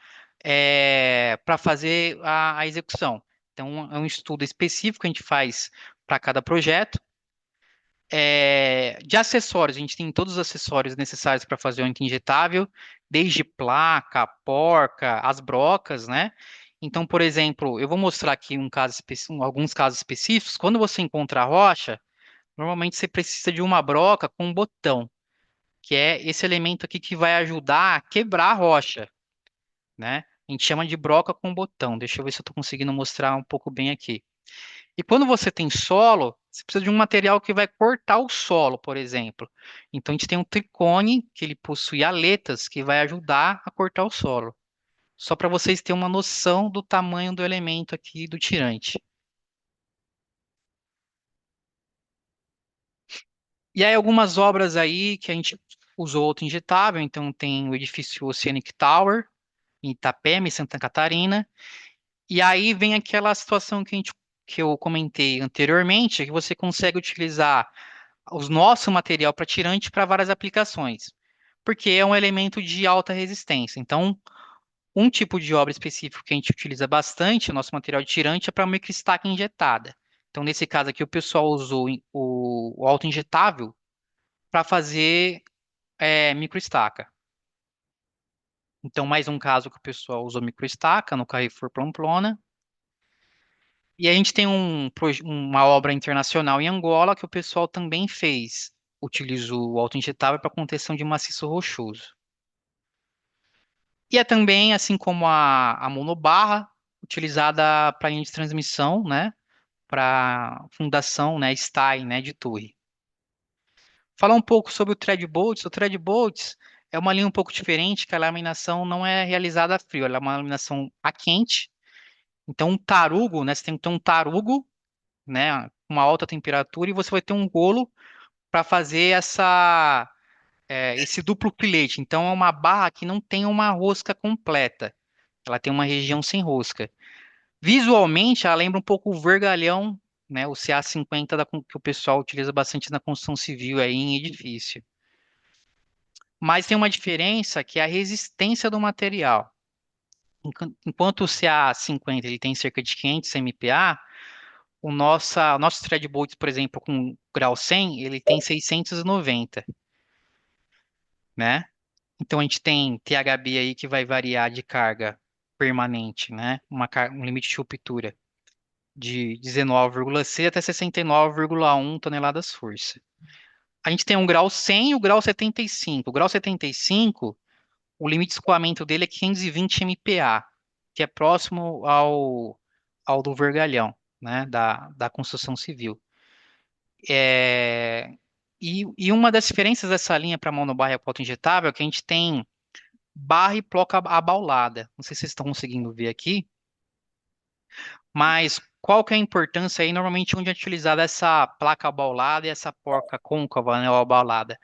para fazer a execução. Então, é um estudo específico que a gente faz para cada projeto. De acessórios, a gente tem todos os acessórios necessários para fazer o injetável, desde placa, porca, as brocas, né? Então, por exemplo, eu vou mostrar aqui alguns casos específicos. Quando você encontra a rocha, normalmente você precisa de uma broca com um botão, que é esse elemento aqui que vai ajudar a quebrar a rocha, né? A gente chama de broca com botão. Deixa eu ver se eu estou conseguindo mostrar um pouco bem aqui. E quando você tem solo, você precisa de um material que vai cortar o solo, por exemplo. Então, a gente tem um tricone, que ele possui aletas, que vai ajudar a cortar o solo. Só para vocês terem uma noção do tamanho do elemento aqui do tirante. E aí, algumas obras aí que a gente usou outro injetável. Então, tem o edifício Oceanic Tower, em Itapema, Santa Catarina. E aí vem aquela situação que eu comentei anteriormente, que você consegue utilizar o nosso material para tirante para várias aplicações, porque é um elemento de alta resistência. Então, um tipo de obra específico que a gente utiliza bastante, o nosso material de tirante, é para microestaca injetada. Então, nesse caso aqui, o pessoal usou o auto-injetável para fazer microestaca. Então, mais um caso que o pessoal usou microestaca no Carrefour Pamplona. E a gente tem uma obra internacional em Angola que o pessoal também fez. Utilizou o auto-injetável para contenção de maciço rochoso. E é também, assim como a monobarra, utilizada para linha de transmissão, né? Para fundação, né? STAI, né? De torre. Falar um pouco sobre o thread bolts. O thread bolts é uma linha um pouco diferente, que a laminação não é realizada a frio, ela é uma laminação a quente. Então, um tarugo, né? Você tem que ter um tarugo, né, uma alta temperatura, e você vai ter um rolo para fazer esse duplo filete. Então, é uma barra que não tem uma rosca completa. Ela tem uma região sem rosca. Visualmente, ela lembra um pouco o vergalhão, né, o CA50 que o pessoal utiliza bastante na construção civil aí em edifício. mas tem uma diferença que é a resistência do material. Enquanto o CA50 ele tem cerca de 500 MPa, nosso thread bolts, por exemplo, com grau 100, ele tem 690, né? Então a gente tem THB aí que vai variar de carga permanente, né? Um limite de ruptura de 19,6 até 69,1 toneladas força. A gente tem um grau 100 e o grau 75. O grau 75, o limite de escoamento dele é 520 MPa, que é próximo ao do vergalhão, né? Da construção civil. E uma das diferenças dessa linha para monobarra e auto-injetável é que a gente tem barra e ploca abaulada. Não sei se vocês estão conseguindo ver aqui, mas qual que é a importância aí? Normalmente onde é utilizada essa placa abaulada e essa porca côncava, né, ou abaulada.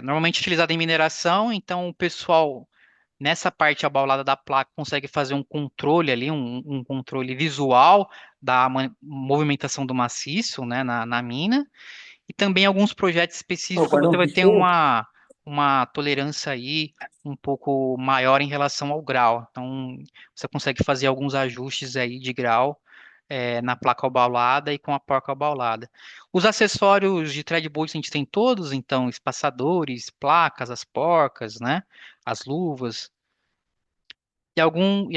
Normalmente utilizada em mineração, então o pessoal nessa parte abaulada da placa consegue fazer um controle ali, um controle visual da movimentação do maciço, né, na mina. E também alguns projetos específicos você vai ter uma tolerância aí um pouco maior em relação ao grau. Então, você consegue fazer alguns ajustes aí de grau na placa obalada e com a porca obalada. Os acessórios de thread bolt a gente tem todos, então, espaçadores, placas, as porcas, né? As luvas. E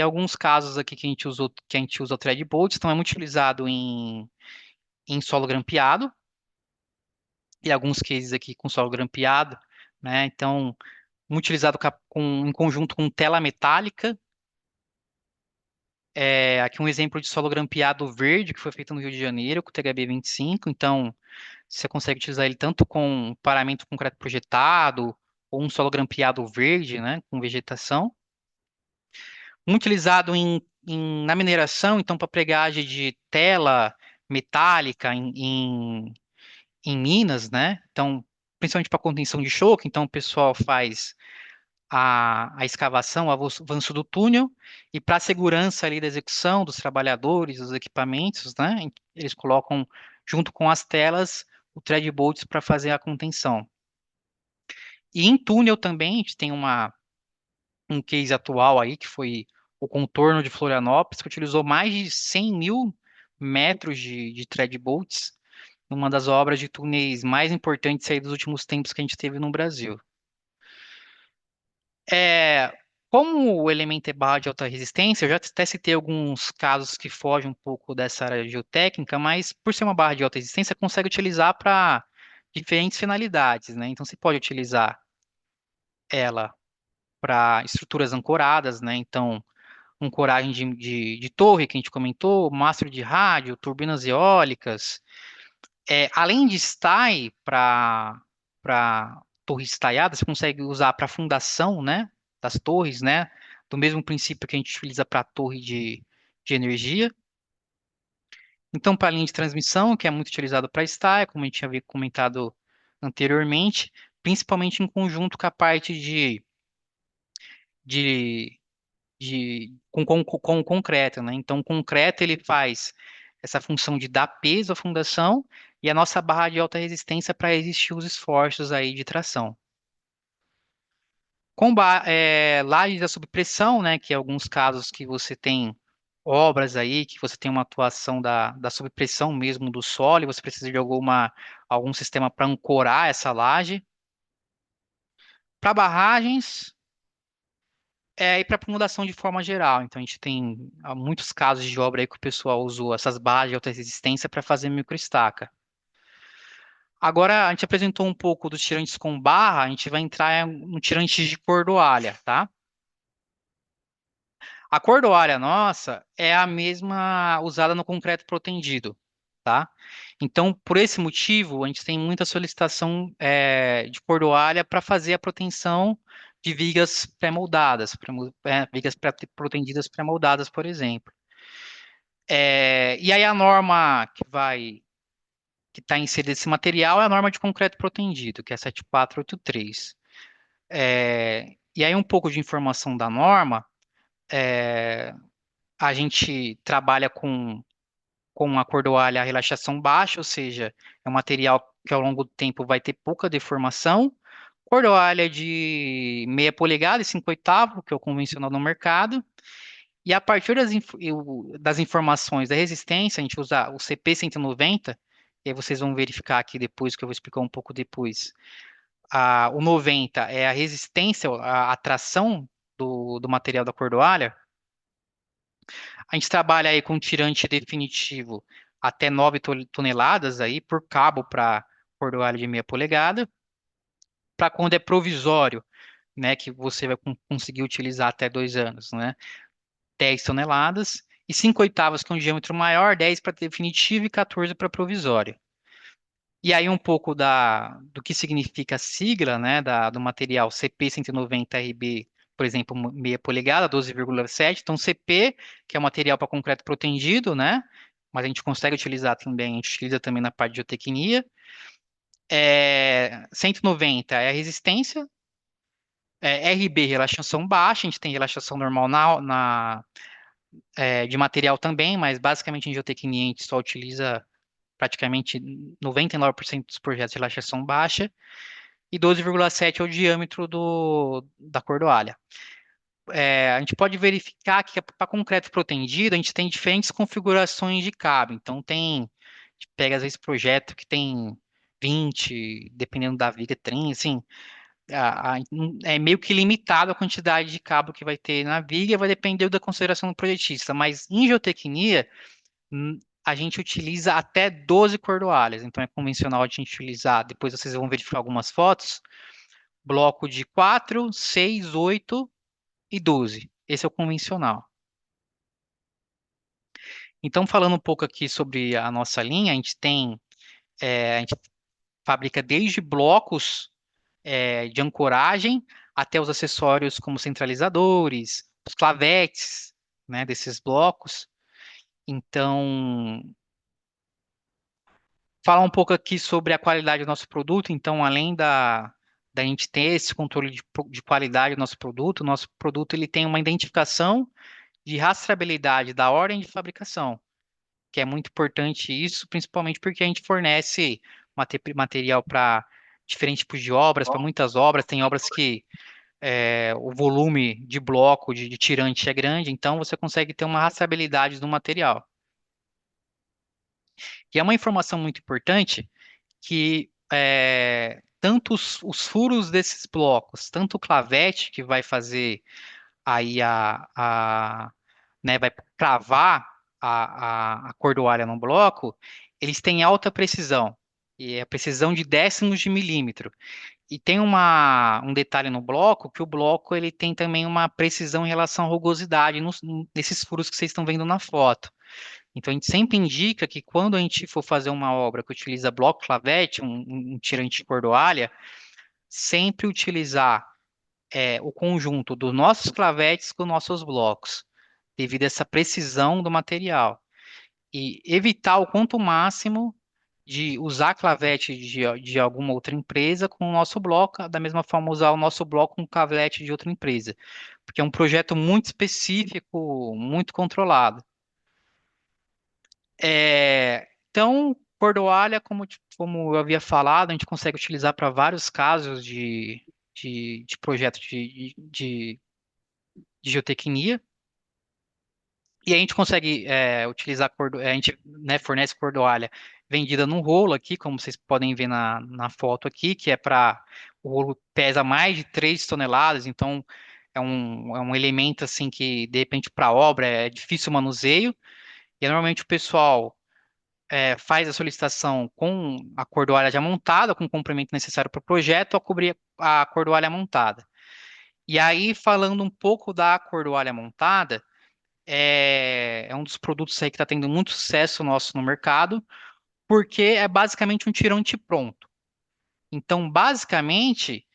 alguns casos aqui que a gente usa o thread bolt, então é muito utilizado em solo grampeado, e alguns cases aqui com solo grampeado, né? Então, muito utilizado em conjunto com tela metálica. Aqui um exemplo de solo grampeado verde que foi feito no Rio de Janeiro com o THB 25. Então, você consegue utilizar ele tanto com paramento concreto projetado ou um solo grampeado verde, né, com vegetação. Muito utilizado na mineração, então para pregagem de tela metálica em minas, né? Então, principalmente para contenção de choque, então o pessoal faz a escavação, o avanço do túnel, e para a segurança ali da execução dos trabalhadores, dos equipamentos, né? Eles colocam junto com as telas o thread bolts para fazer a contenção. E em túnel também, a gente tem um case atual aí, que foi o contorno de Florianópolis, que utilizou mais de 100 mil metros de thread bolts, uma das obras de túneis mais importantes aí dos últimos tempos que a gente teve no Brasil. É, Como o elemento é barra de alta resistência, eu já até citei alguns casos que fogem um pouco dessa área geotécnica, mas por ser uma barra de alta resistência, consegue utilizar para diferentes finalidades, né? Então, você pode utilizar ela para estruturas ancoradas, né? Então, ancoragem de torre, que a gente comentou, mastro de rádio, turbinas eólicas. Além de STAI para torres estaiadas, você consegue usar para fundação, né, das torres, né, do mesmo princípio que a gente utiliza para a torre de energia. Então, para a linha de transmissão, que é muito utilizado para STAI, como a gente havia comentado anteriormente, principalmente em conjunto com a parte de, com o concreto, né? Então, o concreto ele faz essa função de dar peso à fundação e a nossa barra de alta resistência para resistir os esforços aí de tração. Lajes a subpressão, né? Que é alguns casos que você tem obras aí, que você tem uma atuação da subpressão mesmo do solo, e você precisa de algum sistema para ancorar essa laje. Para barragens, e para acomodação de forma geral. Então, a gente tem muitos casos de obra aí que o pessoal usou essas barras de alta resistência para fazer microestaca. Agora, a gente apresentou um pouco dos tirantes com barra, a gente vai entrar no tirante de cordoalha, tá? A cordoalha nossa é a mesma usada no concreto protendido, tá? Então, por esse motivo, a gente tem muita solicitação de cordoalha para fazer a proteção de vigas pré-moldadas, vigas protendidas pré-moldadas, por exemplo. E aí a norma que está inserida nesse material é a norma de concreto protendido, que é 7483. E aí um pouco de informação da norma, a gente trabalha com a cordoalha a relaxação baixa, ou seja, é um material que ao longo do tempo vai ter pouca deformação, cordoalha de meia polegada e 5/8, que é o convencional no mercado. E a partir das informações da resistência, a gente usa o CP190, e aí vocês vão verificar aqui depois, que eu vou explicar um pouco depois. O 90 é a resistência, a tração do material da cordoalha. A gente trabalha aí com tirante definitivo até 9 toneladas aí por cabo para cordoalha de meia polegada. Para quando é provisório, né, que você vai conseguir utilizar até 2 anos, né, 10 toneladas. E 5/8, que é um diâmetro maior, 10 para definitivo e 14 para provisório. E aí um pouco do que significa a sigla, né, do material CP190 RB, por exemplo, meia polegada, 12,7. Então, CP, que é o material para concreto protendido, né, mas a gente consegue utilizar também, a gente utiliza também na parte de geotecnia. 190 é a resistência. RB, relaxação baixa, a gente tem relaxação normal de material também, mas basicamente em geotecnia a gente só utiliza praticamente 99% dos projetos de relaxação baixa, e 12,7 é o diâmetro da cordoalha. A gente pode verificar que para concreto protendido a gente tem diferentes configurações de cabo. Então a gente pega às vezes projeto que tem 20, dependendo da viga, 30, assim, é meio que limitado a quantidade de cabo que vai ter na viga, vai depender da consideração do projetista, mas em geotecnia a gente utiliza até 12 cordoalhas, então é convencional a gente utilizar, depois vocês vão verificar algumas fotos, bloco de 4, 6, 8 e 12. Esse é o convencional. Então, falando um pouco aqui sobre a nossa linha, a gente fabrica desde blocos de ancoragem até os acessórios como centralizadores, os clavetes, né, desses blocos. Então, falar um pouco aqui sobre a qualidade do nosso produto. Então, além da gente ter esse controle de qualidade do nosso produto ele tem uma identificação de rastreabilidade da ordem de fabricação, que é muito importante isso, principalmente porque a gente fornece material para diferentes tipos de obras, para muitas obras. Tem obras que o volume de bloco, de tirante é grande, então você consegue ter uma rastreabilidade do material. E é uma informação muito importante que tanto os furos desses blocos, tanto o clavete que vai fazer aí né, vai cravar a cordoalha no bloco, eles têm alta precisão, e é a precisão de décimos de milímetro. E tem um detalhe no bloco, que o bloco ele tem também uma precisão em relação à rugosidade nesses furos que vocês estão vendo na foto. Então, a gente sempre indica que quando a gente for fazer uma obra que utiliza bloco clavete, um tirante de cordoalha, sempre utilizar o conjunto dos nossos clavetes com nossos blocos, devido a essa precisão do material. E evitar o quanto máximo de usar clavete de alguma outra empresa com o nosso bloco, da mesma forma usar o nosso bloco com clavete de outra empresa, porque é um projeto muito específico, muito controlado. Então, cordoalha, como eu havia falado, a gente consegue utilizar para vários casos de projeto de geotecnia. E a gente consegue utilizar, a gente, né, fornece cordoalha vendida num rolo aqui, como vocês podem ver na foto aqui, que o rolo pesa mais de 3 toneladas, então é um elemento assim que, de repente, para obra é difícil o manuseio. E normalmente o pessoal faz a solicitação com a cordoalha já montada, com o comprimento necessário para o projeto, a cobrir a cordoalha montada. E aí, falando um pouco da cordoalha montada, é um dos produtos aí que está tendo muito sucesso nosso no mercado, porque é basicamente um tirante pronto. Então, basicamente,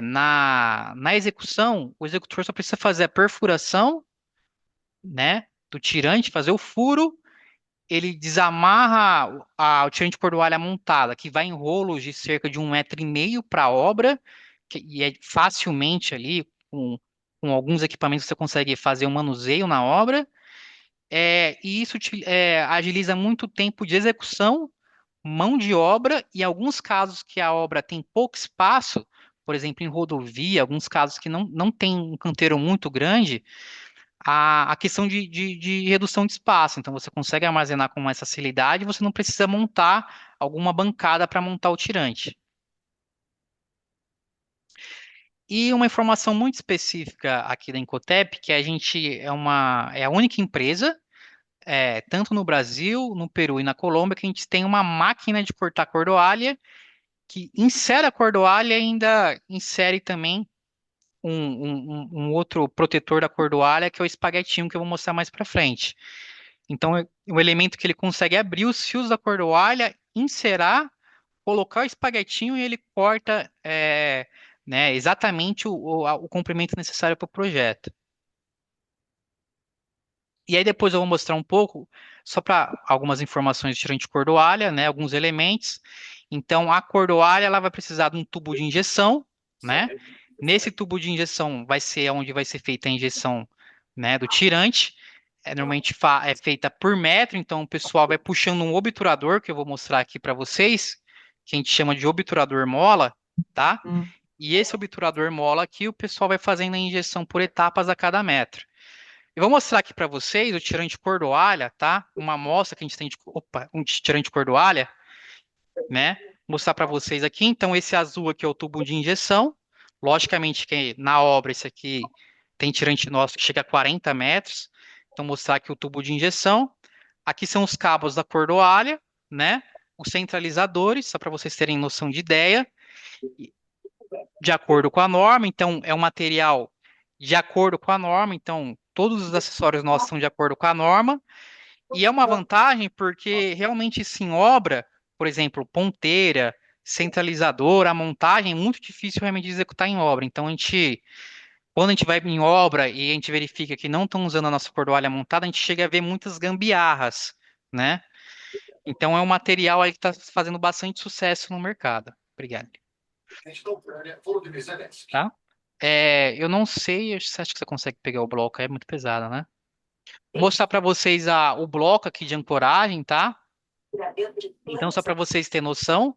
na execução, o executor só precisa fazer a perfuração, né, do tirante, fazer o furo, ele desamarra o tirante de cordoalha montada, que vai em rolos de cerca de 1,5 m para a obra, e é facilmente ali, com alguns equipamentos você consegue fazer um manuseio na obra, e isso agiliza muito o tempo de execução, mão de obra, e em alguns casos que a obra tem pouco espaço, por exemplo, em rodovia, alguns casos que não tem um canteiro muito grande, a questão de redução de espaço. Então, você consegue armazenar com mais facilidade, você não precisa montar alguma bancada para montar o tirante. E uma informação muito específica aqui da Incotep, que a gente é a única empresa, tanto no Brasil, no Peru e na Colômbia, que a gente tem uma máquina de cortar cordoalha que insere a cordoalha e ainda insere também um outro protetor da cordoalha, que é o espaguetinho, que eu vou mostrar mais para frente. Então, o elemento que ele consegue abrir os fios da cordoalha, inserar, colocar o espaguetinho e ele corta né, exatamente o comprimento necessário para o projeto. E aí depois eu vou mostrar um pouco, só para algumas informações de tirante de cordoalha, né, alguns elementos. Então, a cordoalha ela vai precisar de um tubo de injeção, né? Nesse tubo de injeção vai ser onde vai ser feita a injeção, né, do tirante. Normalmente é feita por metro, então o pessoal vai puxando um obturador, que eu vou mostrar aqui para vocês, que a gente chama de obturador mola, tá? E esse obturador mola aqui, o pessoal vai fazendo a injeção por etapas a cada metro. Eu vou mostrar aqui para vocês o tirante de cordoalha, tá? Uma amostra que a gente tem um tirante de cordoalha, né? Mostrar para vocês aqui. Então, esse azul aqui é o tubo de injeção. Logicamente que na obra esse aqui tem tirante nosso que chega a 40 metros. Então, mostrar aqui o tubo de injeção. Aqui são os cabos da cordoalha, né? Os centralizadores, só para vocês terem noção de ideia. De acordo com a norma, então é um material de acordo com a norma, então todos os acessórios nossos são de acordo com a norma. E é uma vantagem porque realmente isso em obra, por exemplo, ponteira, centralizador, a montagem é muito difícil realmente de executar em obra. Então, quando a gente vai em obra e a gente verifica que não estão usando a nossa cordoalha montada, a gente chega a ver muitas gambiarras, né? Então, é um material aí que está fazendo bastante sucesso no mercado. Obrigado. Tá? Eu não sei, acho que você consegue pegar o bloco, é muito pesado, né? Vou mostrar para vocês o bloco aqui de ancoragem, tá? Então, só para vocês terem noção,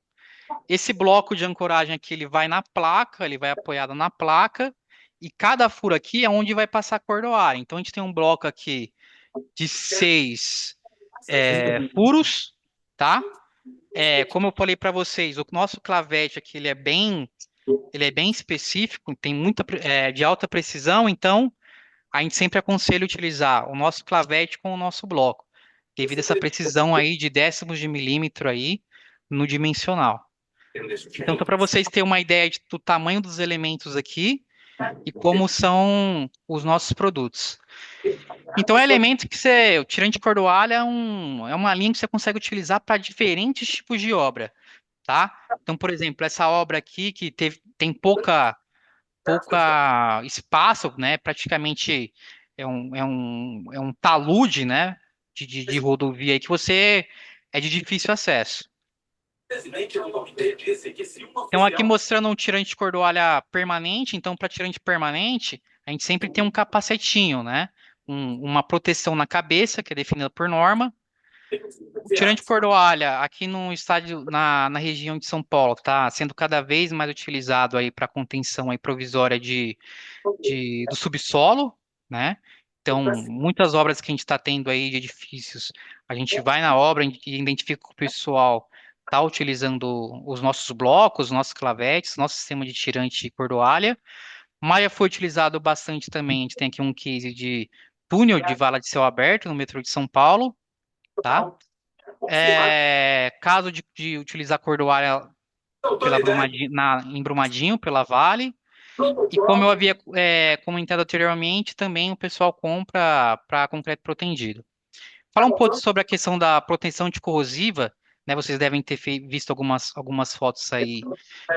esse bloco de ancoragem aqui, ele vai na placa, ele vai apoiado na placa, e cada furo aqui é onde vai passar a cordoalha. Então, a gente tem um bloco aqui de 6 furos, tá? Como eu falei para vocês, o nosso clavete aqui, ele é bem específico, tem muita de alta precisão, então a gente sempre aconselha utilizar o nosso clavete com o nosso bloco, devido a essa precisão aí de décimos de milímetro aí no dimensional. Então, para vocês terem uma ideia do tamanho dos elementos aqui e como são os nossos produtos. Então, é elemento que o tirante de cordoalha é uma linha que você consegue utilizar para diferentes tipos de obra, tá? Então, por exemplo, essa obra aqui que tem pouca espaço, né? Praticamente é um talude, né? De rodovia aí que é de difícil acesso. Então, aqui mostrando um tirante de cordoalha permanente. Então, para tirante permanente, a gente sempre tem um capacetinho, né? Uma proteção na cabeça, que é definida por norma. O tirante de cordoalha, aqui no estádio, na região de São Paulo, está sendo cada vez mais utilizado aí para contenção aí provisória do subsolo, né? Então, muitas obras que a gente está tendo aí de edifícios, a gente vai na obra e identifica que o pessoal está utilizando os nossos blocos, os nossos clavetes, nosso sistema de tirante de cordoalha. Maia foi utilizado bastante também, a gente tem aqui um case de túnel de vala de céu aberto no metrô de São Paulo, tá? Caso de utilizar cordoalha em Brumadinho, pela Vale. E como eu havia comentado anteriormente, também o pessoal compra para concreto protendido. Falar um pouco sobre a questão da proteção anticorrosiva, né? Vocês devem ter visto algumas fotos aí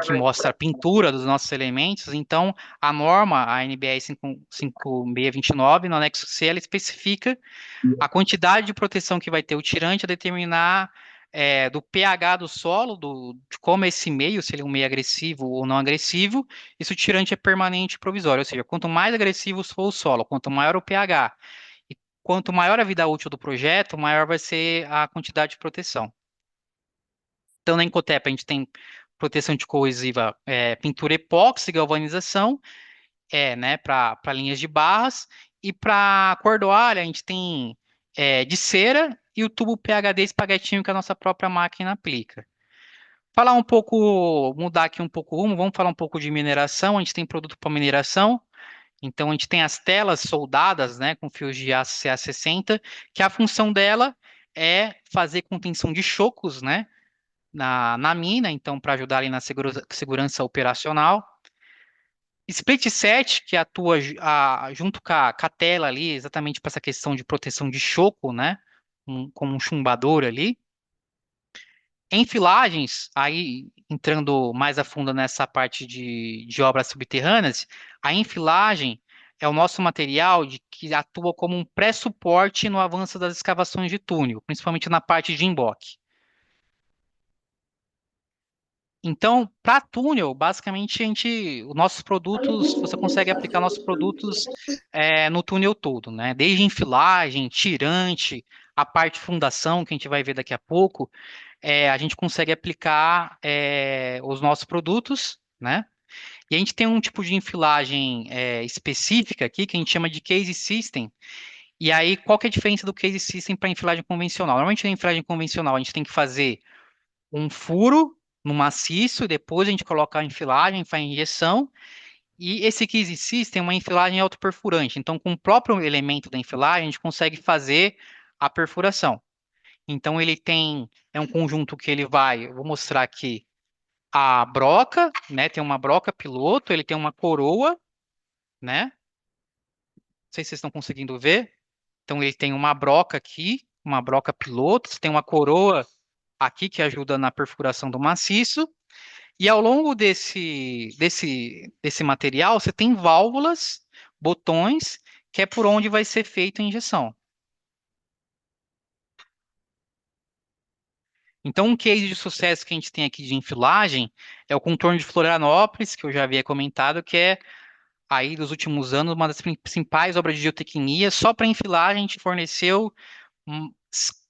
que mostram a pintura dos nossos elementos. Então, a norma, a NBR 5629, no anexo C, ela especifica a quantidade de proteção que vai ter o tirante a determinar do pH do solo, de como é esse meio, se ele é um meio agressivo ou não agressivo, e se o tirante é permanente e provisório. Ou seja, quanto mais agressivo for o solo, quanto maior o pH, e quanto maior a vida útil do projeto, maior vai ser a quantidade de proteção. Então, na Incotep, a gente tem proteção anticorrosiva, pintura epóxi, galvanização, né, para linhas de barras, e para cordoalha a gente tem de cera e o tubo PHD espaguetinho que a nossa própria máquina aplica. Falar um pouco, mudar aqui um pouco o rumo, vamos falar um pouco de mineração. A gente tem produto para mineração, então a gente tem as telas soldadas, né, com fios de aço CA60, que a função dela é fazer contenção de chocos, né, na mina, então para ajudar ali na segurança operacional. Split set, que atua junto com a tela ali, exatamente para essa questão de proteção de choco, né, como um chumbador ali. Enfilagens, aí entrando mais a fundo nessa parte de obras subterrâneas, a enfilagem é o nosso material que atua como um pré-suporte no avanço das escavações de túnel, principalmente na parte de emboque. Então, para túnel, basicamente os nossos produtos, você consegue aplicar nossos produtos no túnel todo, né? Desde enfilagem, tirante, a parte de fundação, que a gente vai ver daqui a pouco, a gente consegue aplicar os nossos produtos, né? E a gente tem um tipo de enfilagem específica aqui, que a gente chama de case system. E aí, qual que é a diferença do case system para enfilagem convencional? Normalmente, na enfilagem convencional, a gente tem que fazer um furo no maciço, depois a gente coloca a enfilagem, faz a injeção, e esse case system é uma enfilagem autoperfurante. Então, com o próprio elemento da enfilagem, a gente consegue fazer a perfuração. Então, é um conjunto que ele vai, eu vou mostrar aqui, a broca, né, tem uma broca piloto, ele tem uma coroa, né, não sei se vocês estão conseguindo ver, então ele tem uma broca aqui, uma broca piloto, tem uma coroa aqui que ajuda na perfuração do maciço, e ao longo desse material, você tem válvulas, botões, que é por onde vai ser feita a injeção. Então, um case de sucesso que a gente tem aqui de enfilagem é o contorno de Florianópolis, que eu já havia comentado, que é, aí, dos últimos anos, uma das principais obras de geotecnia. Só para enfilagem, a gente forneceu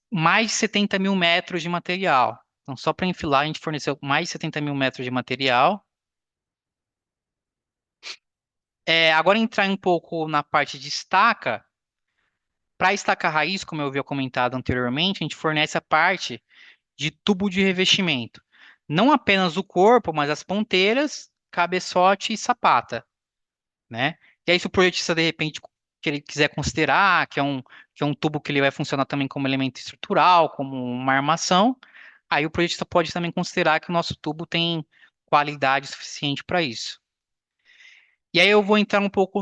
mais de 70 mil metros de material. Então, só para enfilar, a gente forneceu mais de 70 mil metros de material. Agora, entrar um pouco na parte de estaca. Para a estaca raiz, como eu havia comentado anteriormente, a gente fornece a parte de tubo de revestimento. Não apenas o corpo, mas as ponteiras, cabeçote e sapata, né? E aí, se o projetista, de repente, que ele quiser considerar que é um tubo que ele vai funcionar também como elemento estrutural, como uma armação, aí o projetista pode também considerar que o nosso tubo tem qualidade suficiente para isso. E aí eu vou entrar um pouco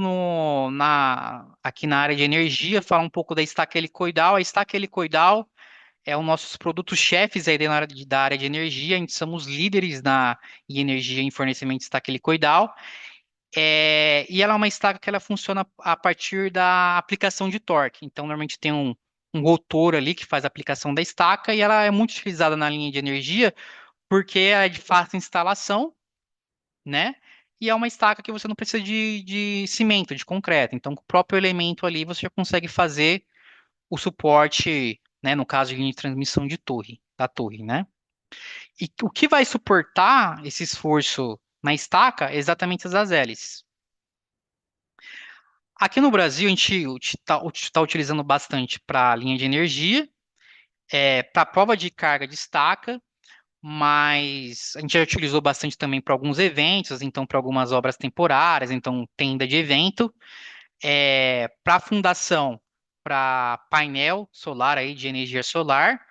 aqui na área de energia, falar um pouco da estaca helicoidal. A estaca helicoidal é um dos nossos produtos-chefes aí da área de energia. A gente somos líderes em energia em fornecimento de estaca helicoidal. E ela é uma estaca que ela funciona a partir da aplicação de torque. Então, normalmente tem um rotor ali que faz a aplicação da estaca e ela é muito utilizada na linha de energia porque ela é de fácil instalação, né? E é uma estaca que você não precisa de cimento, de concreto. Então, com o próprio elemento ali, você já consegue fazer o suporte, né? No caso de linha de transmissão da torre, né? E o que vai suportar esse esforço na estaca é exatamente as hélices. Aqui no Brasil, a gente está utilizando bastante para linha de energia, para prova de carga de estaca, mas a gente já utilizou bastante também para alguns eventos, então para algumas obras temporárias, então tenda de evento, para fundação, para painel solar aí de energia solar,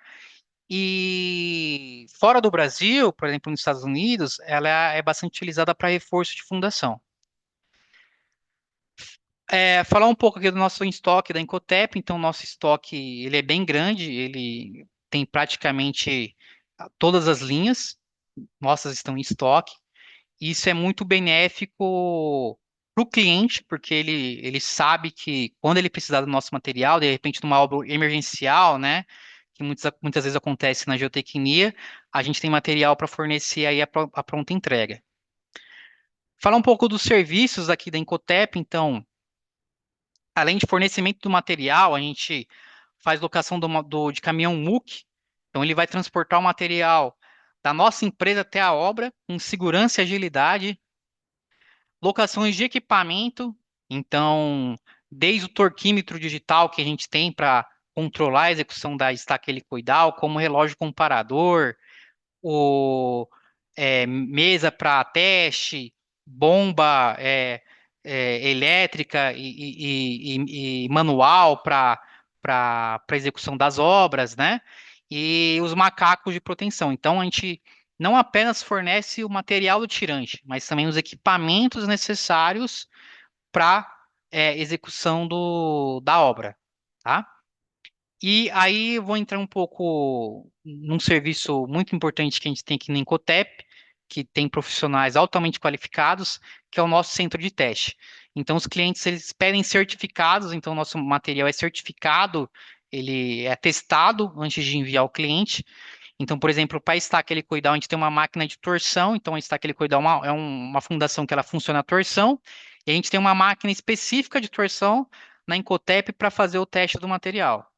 e fora do Brasil, por exemplo, nos Estados Unidos, ela é bastante utilizada para reforço de fundação. Falar um pouco aqui do nosso estoque da Incotep. Então, nosso estoque ele é bem grande, ele tem praticamente todas as linhas nossas estão em estoque. Isso é muito benéfico para o cliente, porque ele sabe que quando ele precisar do nosso material, de repente numa obra emergencial, né, que muitas vezes acontece na geotecnia, a gente tem material para fornecer aí a pronta entrega. Falar um pouco dos serviços aqui da Incotep. Então, além de fornecimento do material, a gente faz locação de caminhão MUC. Então, ele vai transportar o material da nossa empresa até a obra, com segurança e agilidade, locações de equipamento, então, desde o torquímetro digital que a gente tem para controlar a execução da estaca helicoidal, como relógio comparador, o mesa para teste, bomba elétrica e manual para execução das obras, né? E os macacos de proteção. Então, a gente não apenas fornece o material do tirante, mas também os equipamentos necessários para execução da obra, tá? E aí eu vou entrar um pouco num serviço muito importante que a gente tem aqui na Incotep, que tem profissionais altamente qualificados, que é o nosso centro de teste. Então, os clientes, eles pedem certificados, então o nosso material é certificado, ele é testado antes de enviar ao cliente. Então, por exemplo, para estaca helicoidal, a gente tem uma máquina de torção, então a estaca helicoidal é uma fundação que ela funciona a torção, e a gente tem uma máquina específica de torção na Incotep para fazer o teste do material.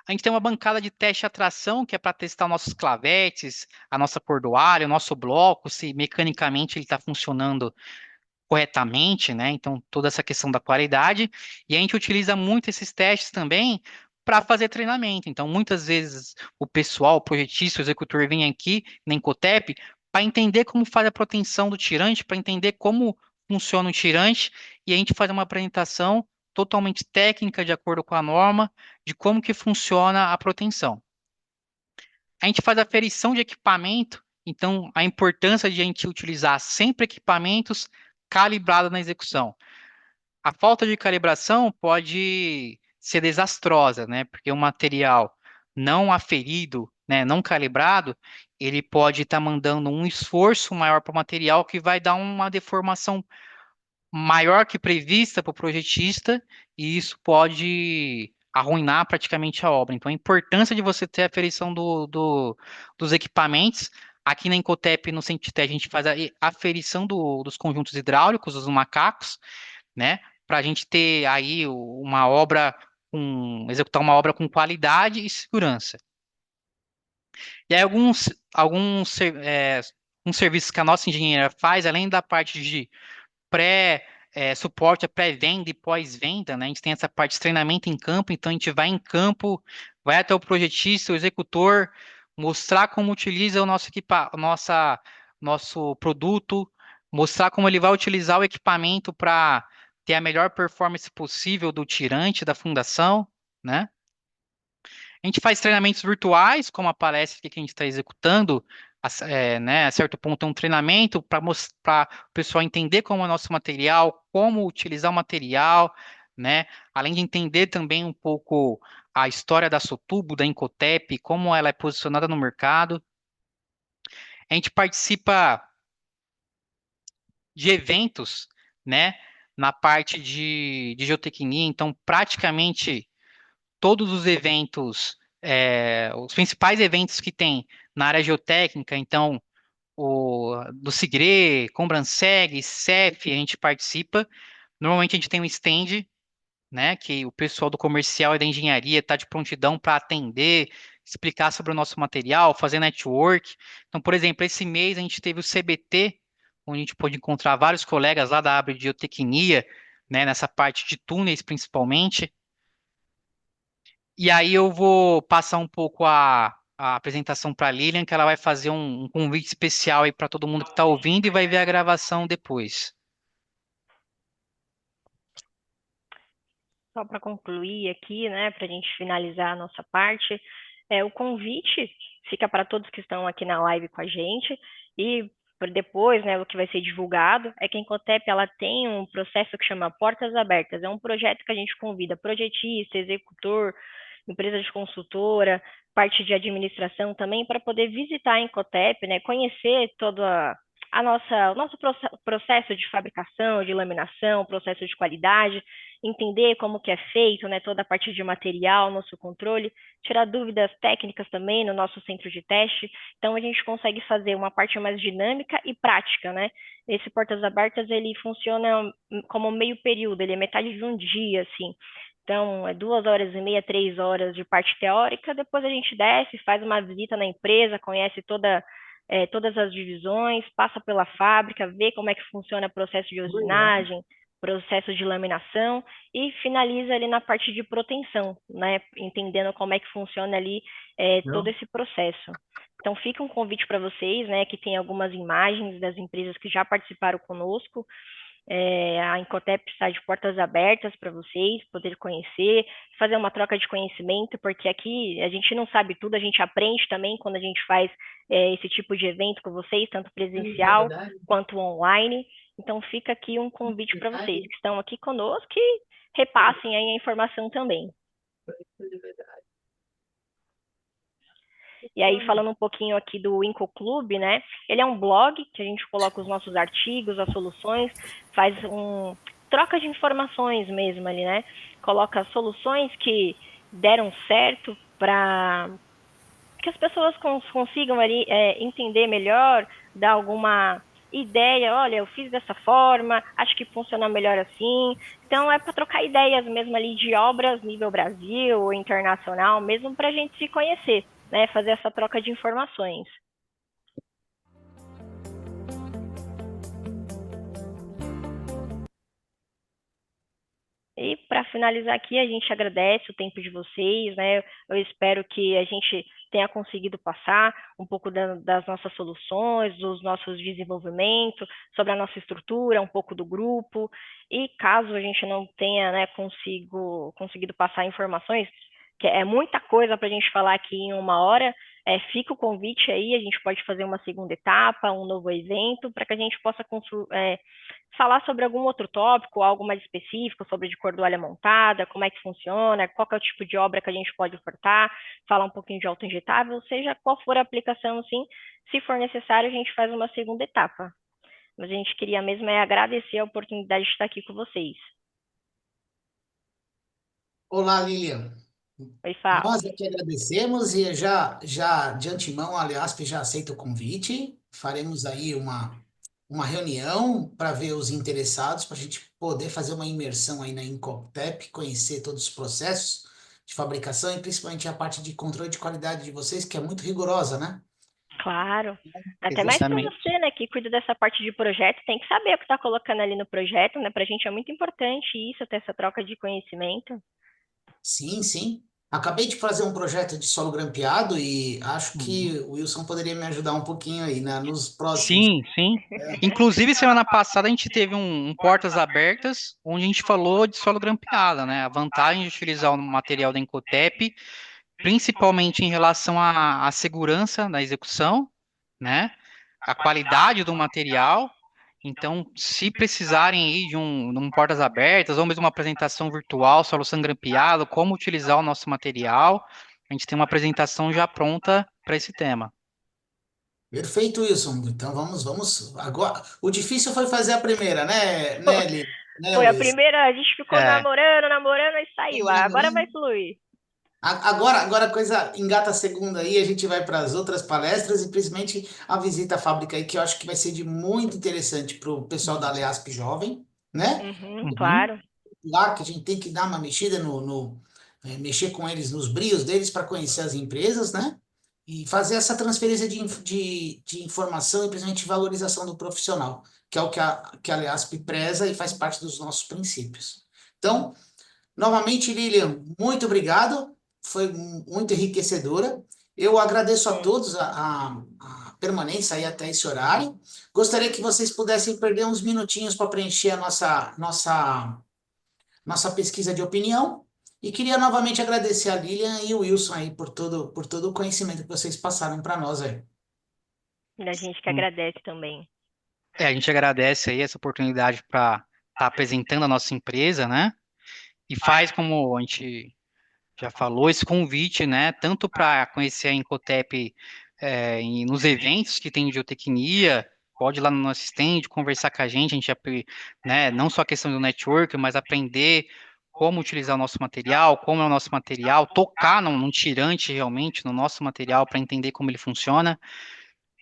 A gente tem uma bancada de teste de atração, que é para testar nossos clavetes, a nossa cordoária, o nosso bloco, se mecanicamente ele está funcionando corretamente, né? Então, toda essa questão da qualidade. E a gente utiliza muito esses testes também para fazer treinamento. Então, muitas vezes o pessoal, o projetista, o executor vem aqui na Incotep para entender como faz a proteção do tirante, para entender como funciona o tirante, e a gente faz uma apresentação totalmente técnica, de acordo com a norma, de como que funciona a proteção. A gente faz aferição de equipamento, então a importância de a gente utilizar sempre equipamentos calibrados na execução. A falta de calibração pode ser desastrosa, né? Porque o material não aferido, né, não calibrado, ele pode estar mandando um esforço maior para o material que vai dar uma deformação maior que prevista para o projetista, e isso pode arruinar praticamente a obra. Então, a importância de você ter a aferição dos equipamentos. Aqui na Incotep, no Centro a gente faz a aferição dos conjuntos hidráulicos, dos macacos, né? Para a gente ter aí uma obra, executar uma obra com qualidade e segurança. E aí, alguns serviços que a nossa engenharia faz, além da parte de suporte a pré-venda e pós-venda, né? A gente tem essa parte de treinamento em campo, então a gente vai em campo, vai até o projetista, o executor, mostrar como utiliza o nosso produto, mostrar como ele vai utilizar o equipamento para ter a melhor performance possível do tirante, da fundação, né? A gente faz treinamentos virtuais, como a palestra que a gente está executando, né, a certo ponto é um treinamento para o pessoal entender como é o nosso material, como utilizar o material, né, além de entender também um pouco a história da Sotubo, da Incotep, como ela é posicionada no mercado. A gente participa de eventos, né, na parte de geotecnia, então praticamente todos os eventos, os principais eventos que tem na área geotécnica, então, do SIGRE, Combranseg, CEF, a gente participa. Normalmente a gente tem um stand, né, que o pessoal do comercial e da engenharia está de prontidão para atender, explicar sobre o nosso material, fazer network. Então, por exemplo, esse mês a gente teve o CBT, onde a gente pôde encontrar vários colegas lá da área de geotecnia, né, nessa parte de túneis principalmente. E aí eu vou passar um pouco a apresentação para a Lilian, que ela vai fazer um convite especial aí para todo mundo que está ouvindo e vai ver a gravação depois. Só para concluir aqui, né, para a gente finalizar a nossa parte, o convite fica para todos que estão aqui na live com a gente, e depois, né, o que vai ser divulgado é que a Incotep ela tem um processo que chama Portas Abertas. É um projeto que a gente convida projetista, executor, empresa de consultora, parte de administração também, para poder visitar a Incotep, né, conhecer toda o nosso processo de fabricação, de laminação, processo de qualidade, entender como que é feito, né, toda a parte de material, nosso controle, tirar dúvidas técnicas também no nosso centro de teste. Então a gente consegue fazer uma parte mais dinâmica e prática, né? Esse Portas Abertas ele funciona como meio período, ele é metade de um dia, assim. Então, é 2 horas e meia, 3 horas de parte teórica, depois a gente desce, faz uma visita na empresa, conhece todas as divisões, passa pela fábrica, vê como é que funciona o processo de usinagem, processo de laminação e finaliza ali na parte de proteção, né? Entendendo como é que funciona ali todo esse processo. Então, fica um convite para vocês, né? Que tem algumas imagens das empresas que já participaram conosco. A Incotep está de portas abertas para vocês poder conhecer, fazer uma troca de conhecimento, porque aqui a gente não sabe tudo, a gente aprende também quando a gente faz esse tipo de evento com vocês, tanto presencial quanto online. Então fica aqui um convite para vocês que estão aqui conosco e repassem aí a informação também. E aí, falando um pouquinho aqui do IncoClube, né? Ele é um blog que a gente coloca os nossos artigos, as soluções, faz troca de informações mesmo ali, né? Coloca soluções que deram certo para que as pessoas consigam ali entender melhor, dar alguma ideia, olha, eu fiz dessa forma, acho que funciona melhor assim. Então é para trocar ideias mesmo ali de obras nível Brasil ou internacional, mesmo para a gente se conhecer, né? Fazer essa troca de informações. E para finalizar aqui, a gente agradece o tempo de vocês, né? Eu espero que a gente tenha conseguido passar um pouco das nossas soluções, dos nossos desenvolvimentos, sobre a nossa estrutura, um pouco do grupo. E caso a gente não tenha, né, conseguido passar informações, que é muita coisa para a gente falar aqui em 1 hora, fica o convite aí, a gente pode fazer uma segunda etapa, um novo evento, para que a gente possa falar sobre algum outro tópico, algo mais específico, sobre de cordoalha montada, como é que funciona, qual que é o tipo de obra que a gente pode ofertar, falar um pouquinho de autoinjetável, seja qual for a aplicação, assim, se for necessário, a gente faz uma segunda etapa. Mas a gente queria mesmo agradecer a oportunidade de estar aqui com vocês. Olá, Lilian. Oi, Fábio. Nós aqui agradecemos e já de antemão, a Leasp já aceita o convite. Faremos aí uma reunião para ver os interessados, para a gente poder fazer uma imersão aí na Incotep, conhecer todos os processos de fabricação e principalmente a parte de controle de qualidade de vocês, que é muito rigorosa, né? Claro. Até mais para Justamente. você, né, que cuida dessa parte de projeto, tem que saber o que está colocando ali no projeto, né? Para a gente é muito importante isso, ter essa troca de conhecimento. Sim, sim. Acabei de fazer um projeto de solo grampeado e acho que o Wilson poderia me ajudar um pouquinho aí, né, nos próximos. Sim, sim. Inclusive, semana passada a gente teve um Portas Abertas, onde a gente falou de solo grampeada, né? A vantagem de utilizar o material da Incotep, principalmente em relação à segurança da execução, né? A qualidade do material. Então, se precisarem aí de um Portas Abertas, ou mesmo uma apresentação virtual, solução grampeada, como utilizar o nosso material, a gente tem uma apresentação já pronta para esse tema. Perfeito, Wilson. Então vamos agora. O difícil foi fazer a primeira, né, Foi a Wilson? primeira, a gente ficou É, namorando e saiu. Agora vai fluir. Agora a coisa engata a segunda aí, a gente vai para as outras palestras e principalmente a visita à fábrica aí, que eu acho que vai ser de muito interessante para o pessoal da Aleasp Jovem, né? Uhum. Claro. Lá que a gente tem que dar uma mexida mexer com eles nos brios deles para conhecer as empresas, né? E fazer essa transferência de informação e principalmente valorização do profissional, que é o que a Leasp preza e faz parte dos nossos princípios. Então, novamente, Lilian, muito obrigado, foi muito enriquecedora. Eu agradeço a todos a permanência aí até esse horário. Gostaria que vocês pudessem perder uns minutinhos para preencher a nossa pesquisa de opinião. E queria novamente agradecer a Lilian e o Wilson aí por todo o conhecimento que vocês passaram para nós aí. A gente que agradece também. A gente agradece aí essa oportunidade para estar apresentando a nossa empresa, né? E faz, como a gente já falou, esse convite, né? Tanto para conhecer a Incotep nos eventos que tem de geotecnia, pode ir lá no nosso stand, conversar com a gente, né? Não só a questão do network, mas aprender como utilizar o nosso material, como é o nosso material, tocar num tirante realmente no nosso material para entender como ele funciona.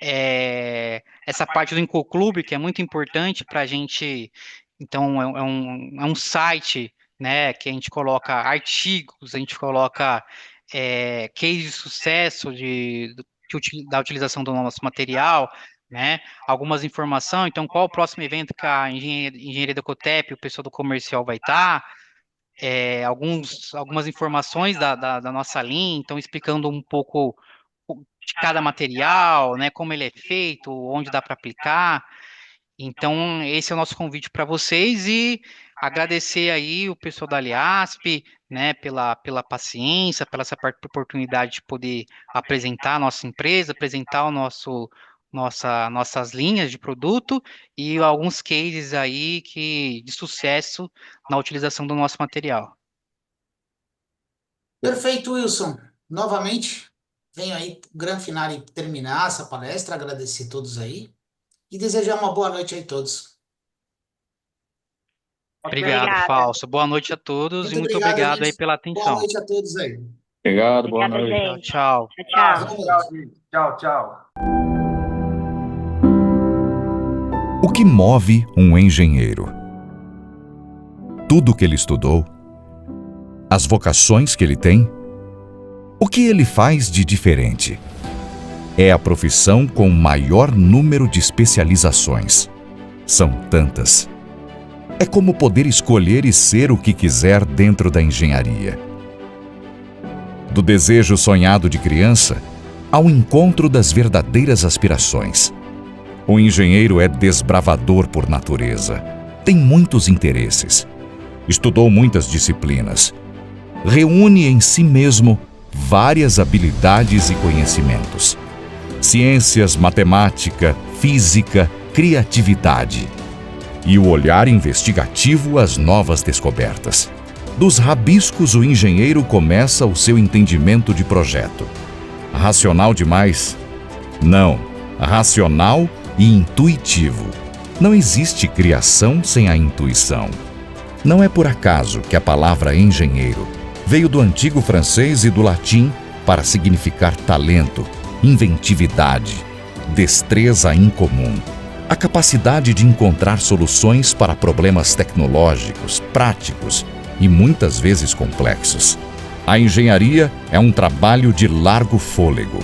Essa parte do Incoclube, que é muito importante para a gente. Então, é um site, né, que a gente coloca artigos, a gente coloca case de sucesso da utilização do nosso material, né, algumas informações. Então, qual o próximo evento que a engenharia da Ecotep, o pessoal do comercial vai estar, algumas informações da nossa linha, então explicando um pouco de cada material, né, como ele é feito, onde dá para aplicar. Então, esse é o nosso convite para vocês e agradecer aí o pessoal da Aliasp, né, pela paciência, pela essa oportunidade de poder apresentar a nossa empresa, apresentar nossas linhas de produto e alguns cases aí de sucesso na utilização do nosso material. Perfeito, Wilson. Novamente, venho aí, grande final e terminar essa palestra, agradecer a todos aí e desejar uma boa noite aí a todos. Obrigado, Obrigada. Falso. Boa noite a todos e muito obrigado aí gente. pela Boa atenção. noite a todos aí. Obrigado, boa Obrigada, noite. gente. Tchau. Tchau. Tchau, tchau. O que move um engenheiro? Tudo o que ele estudou? As vocações que ele tem? O que ele faz de diferente? É a profissão com maior número de especializações. São tantas. É como poder escolher e ser o que quiser dentro da engenharia. Do desejo sonhado de criança ao encontro das verdadeiras aspirações. O engenheiro é desbravador por natureza. Tem muitos interesses. Estudou muitas disciplinas. Reúne em si mesmo várias habilidades e conhecimentos. Ciências, matemática, física, criatividade. E o olhar investigativo às novas descobertas. Dos rabiscos, o engenheiro começa o seu entendimento de projeto. Racional demais? Não. Racional e intuitivo. Não existe criação sem a intuição. Não é por acaso que a palavra engenheiro veio do antigo francês e do latim para significar talento, inventividade, destreza incomum. A capacidade de encontrar soluções para problemas tecnológicos, práticos e muitas vezes complexos. A engenharia é um trabalho de largo fôlego.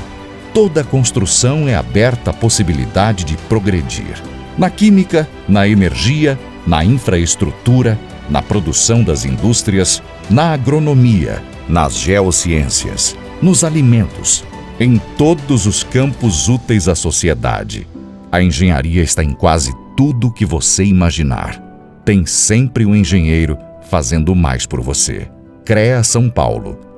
Toda construção é aberta à possibilidade de progredir. Na química, na energia, na infraestrutura, na produção das indústrias, na agronomia, nas geociências, nos alimentos, em todos os campos úteis à sociedade. A engenharia está em quase tudo que você imaginar. Tem sempre um engenheiro fazendo mais por você. CREA São Paulo.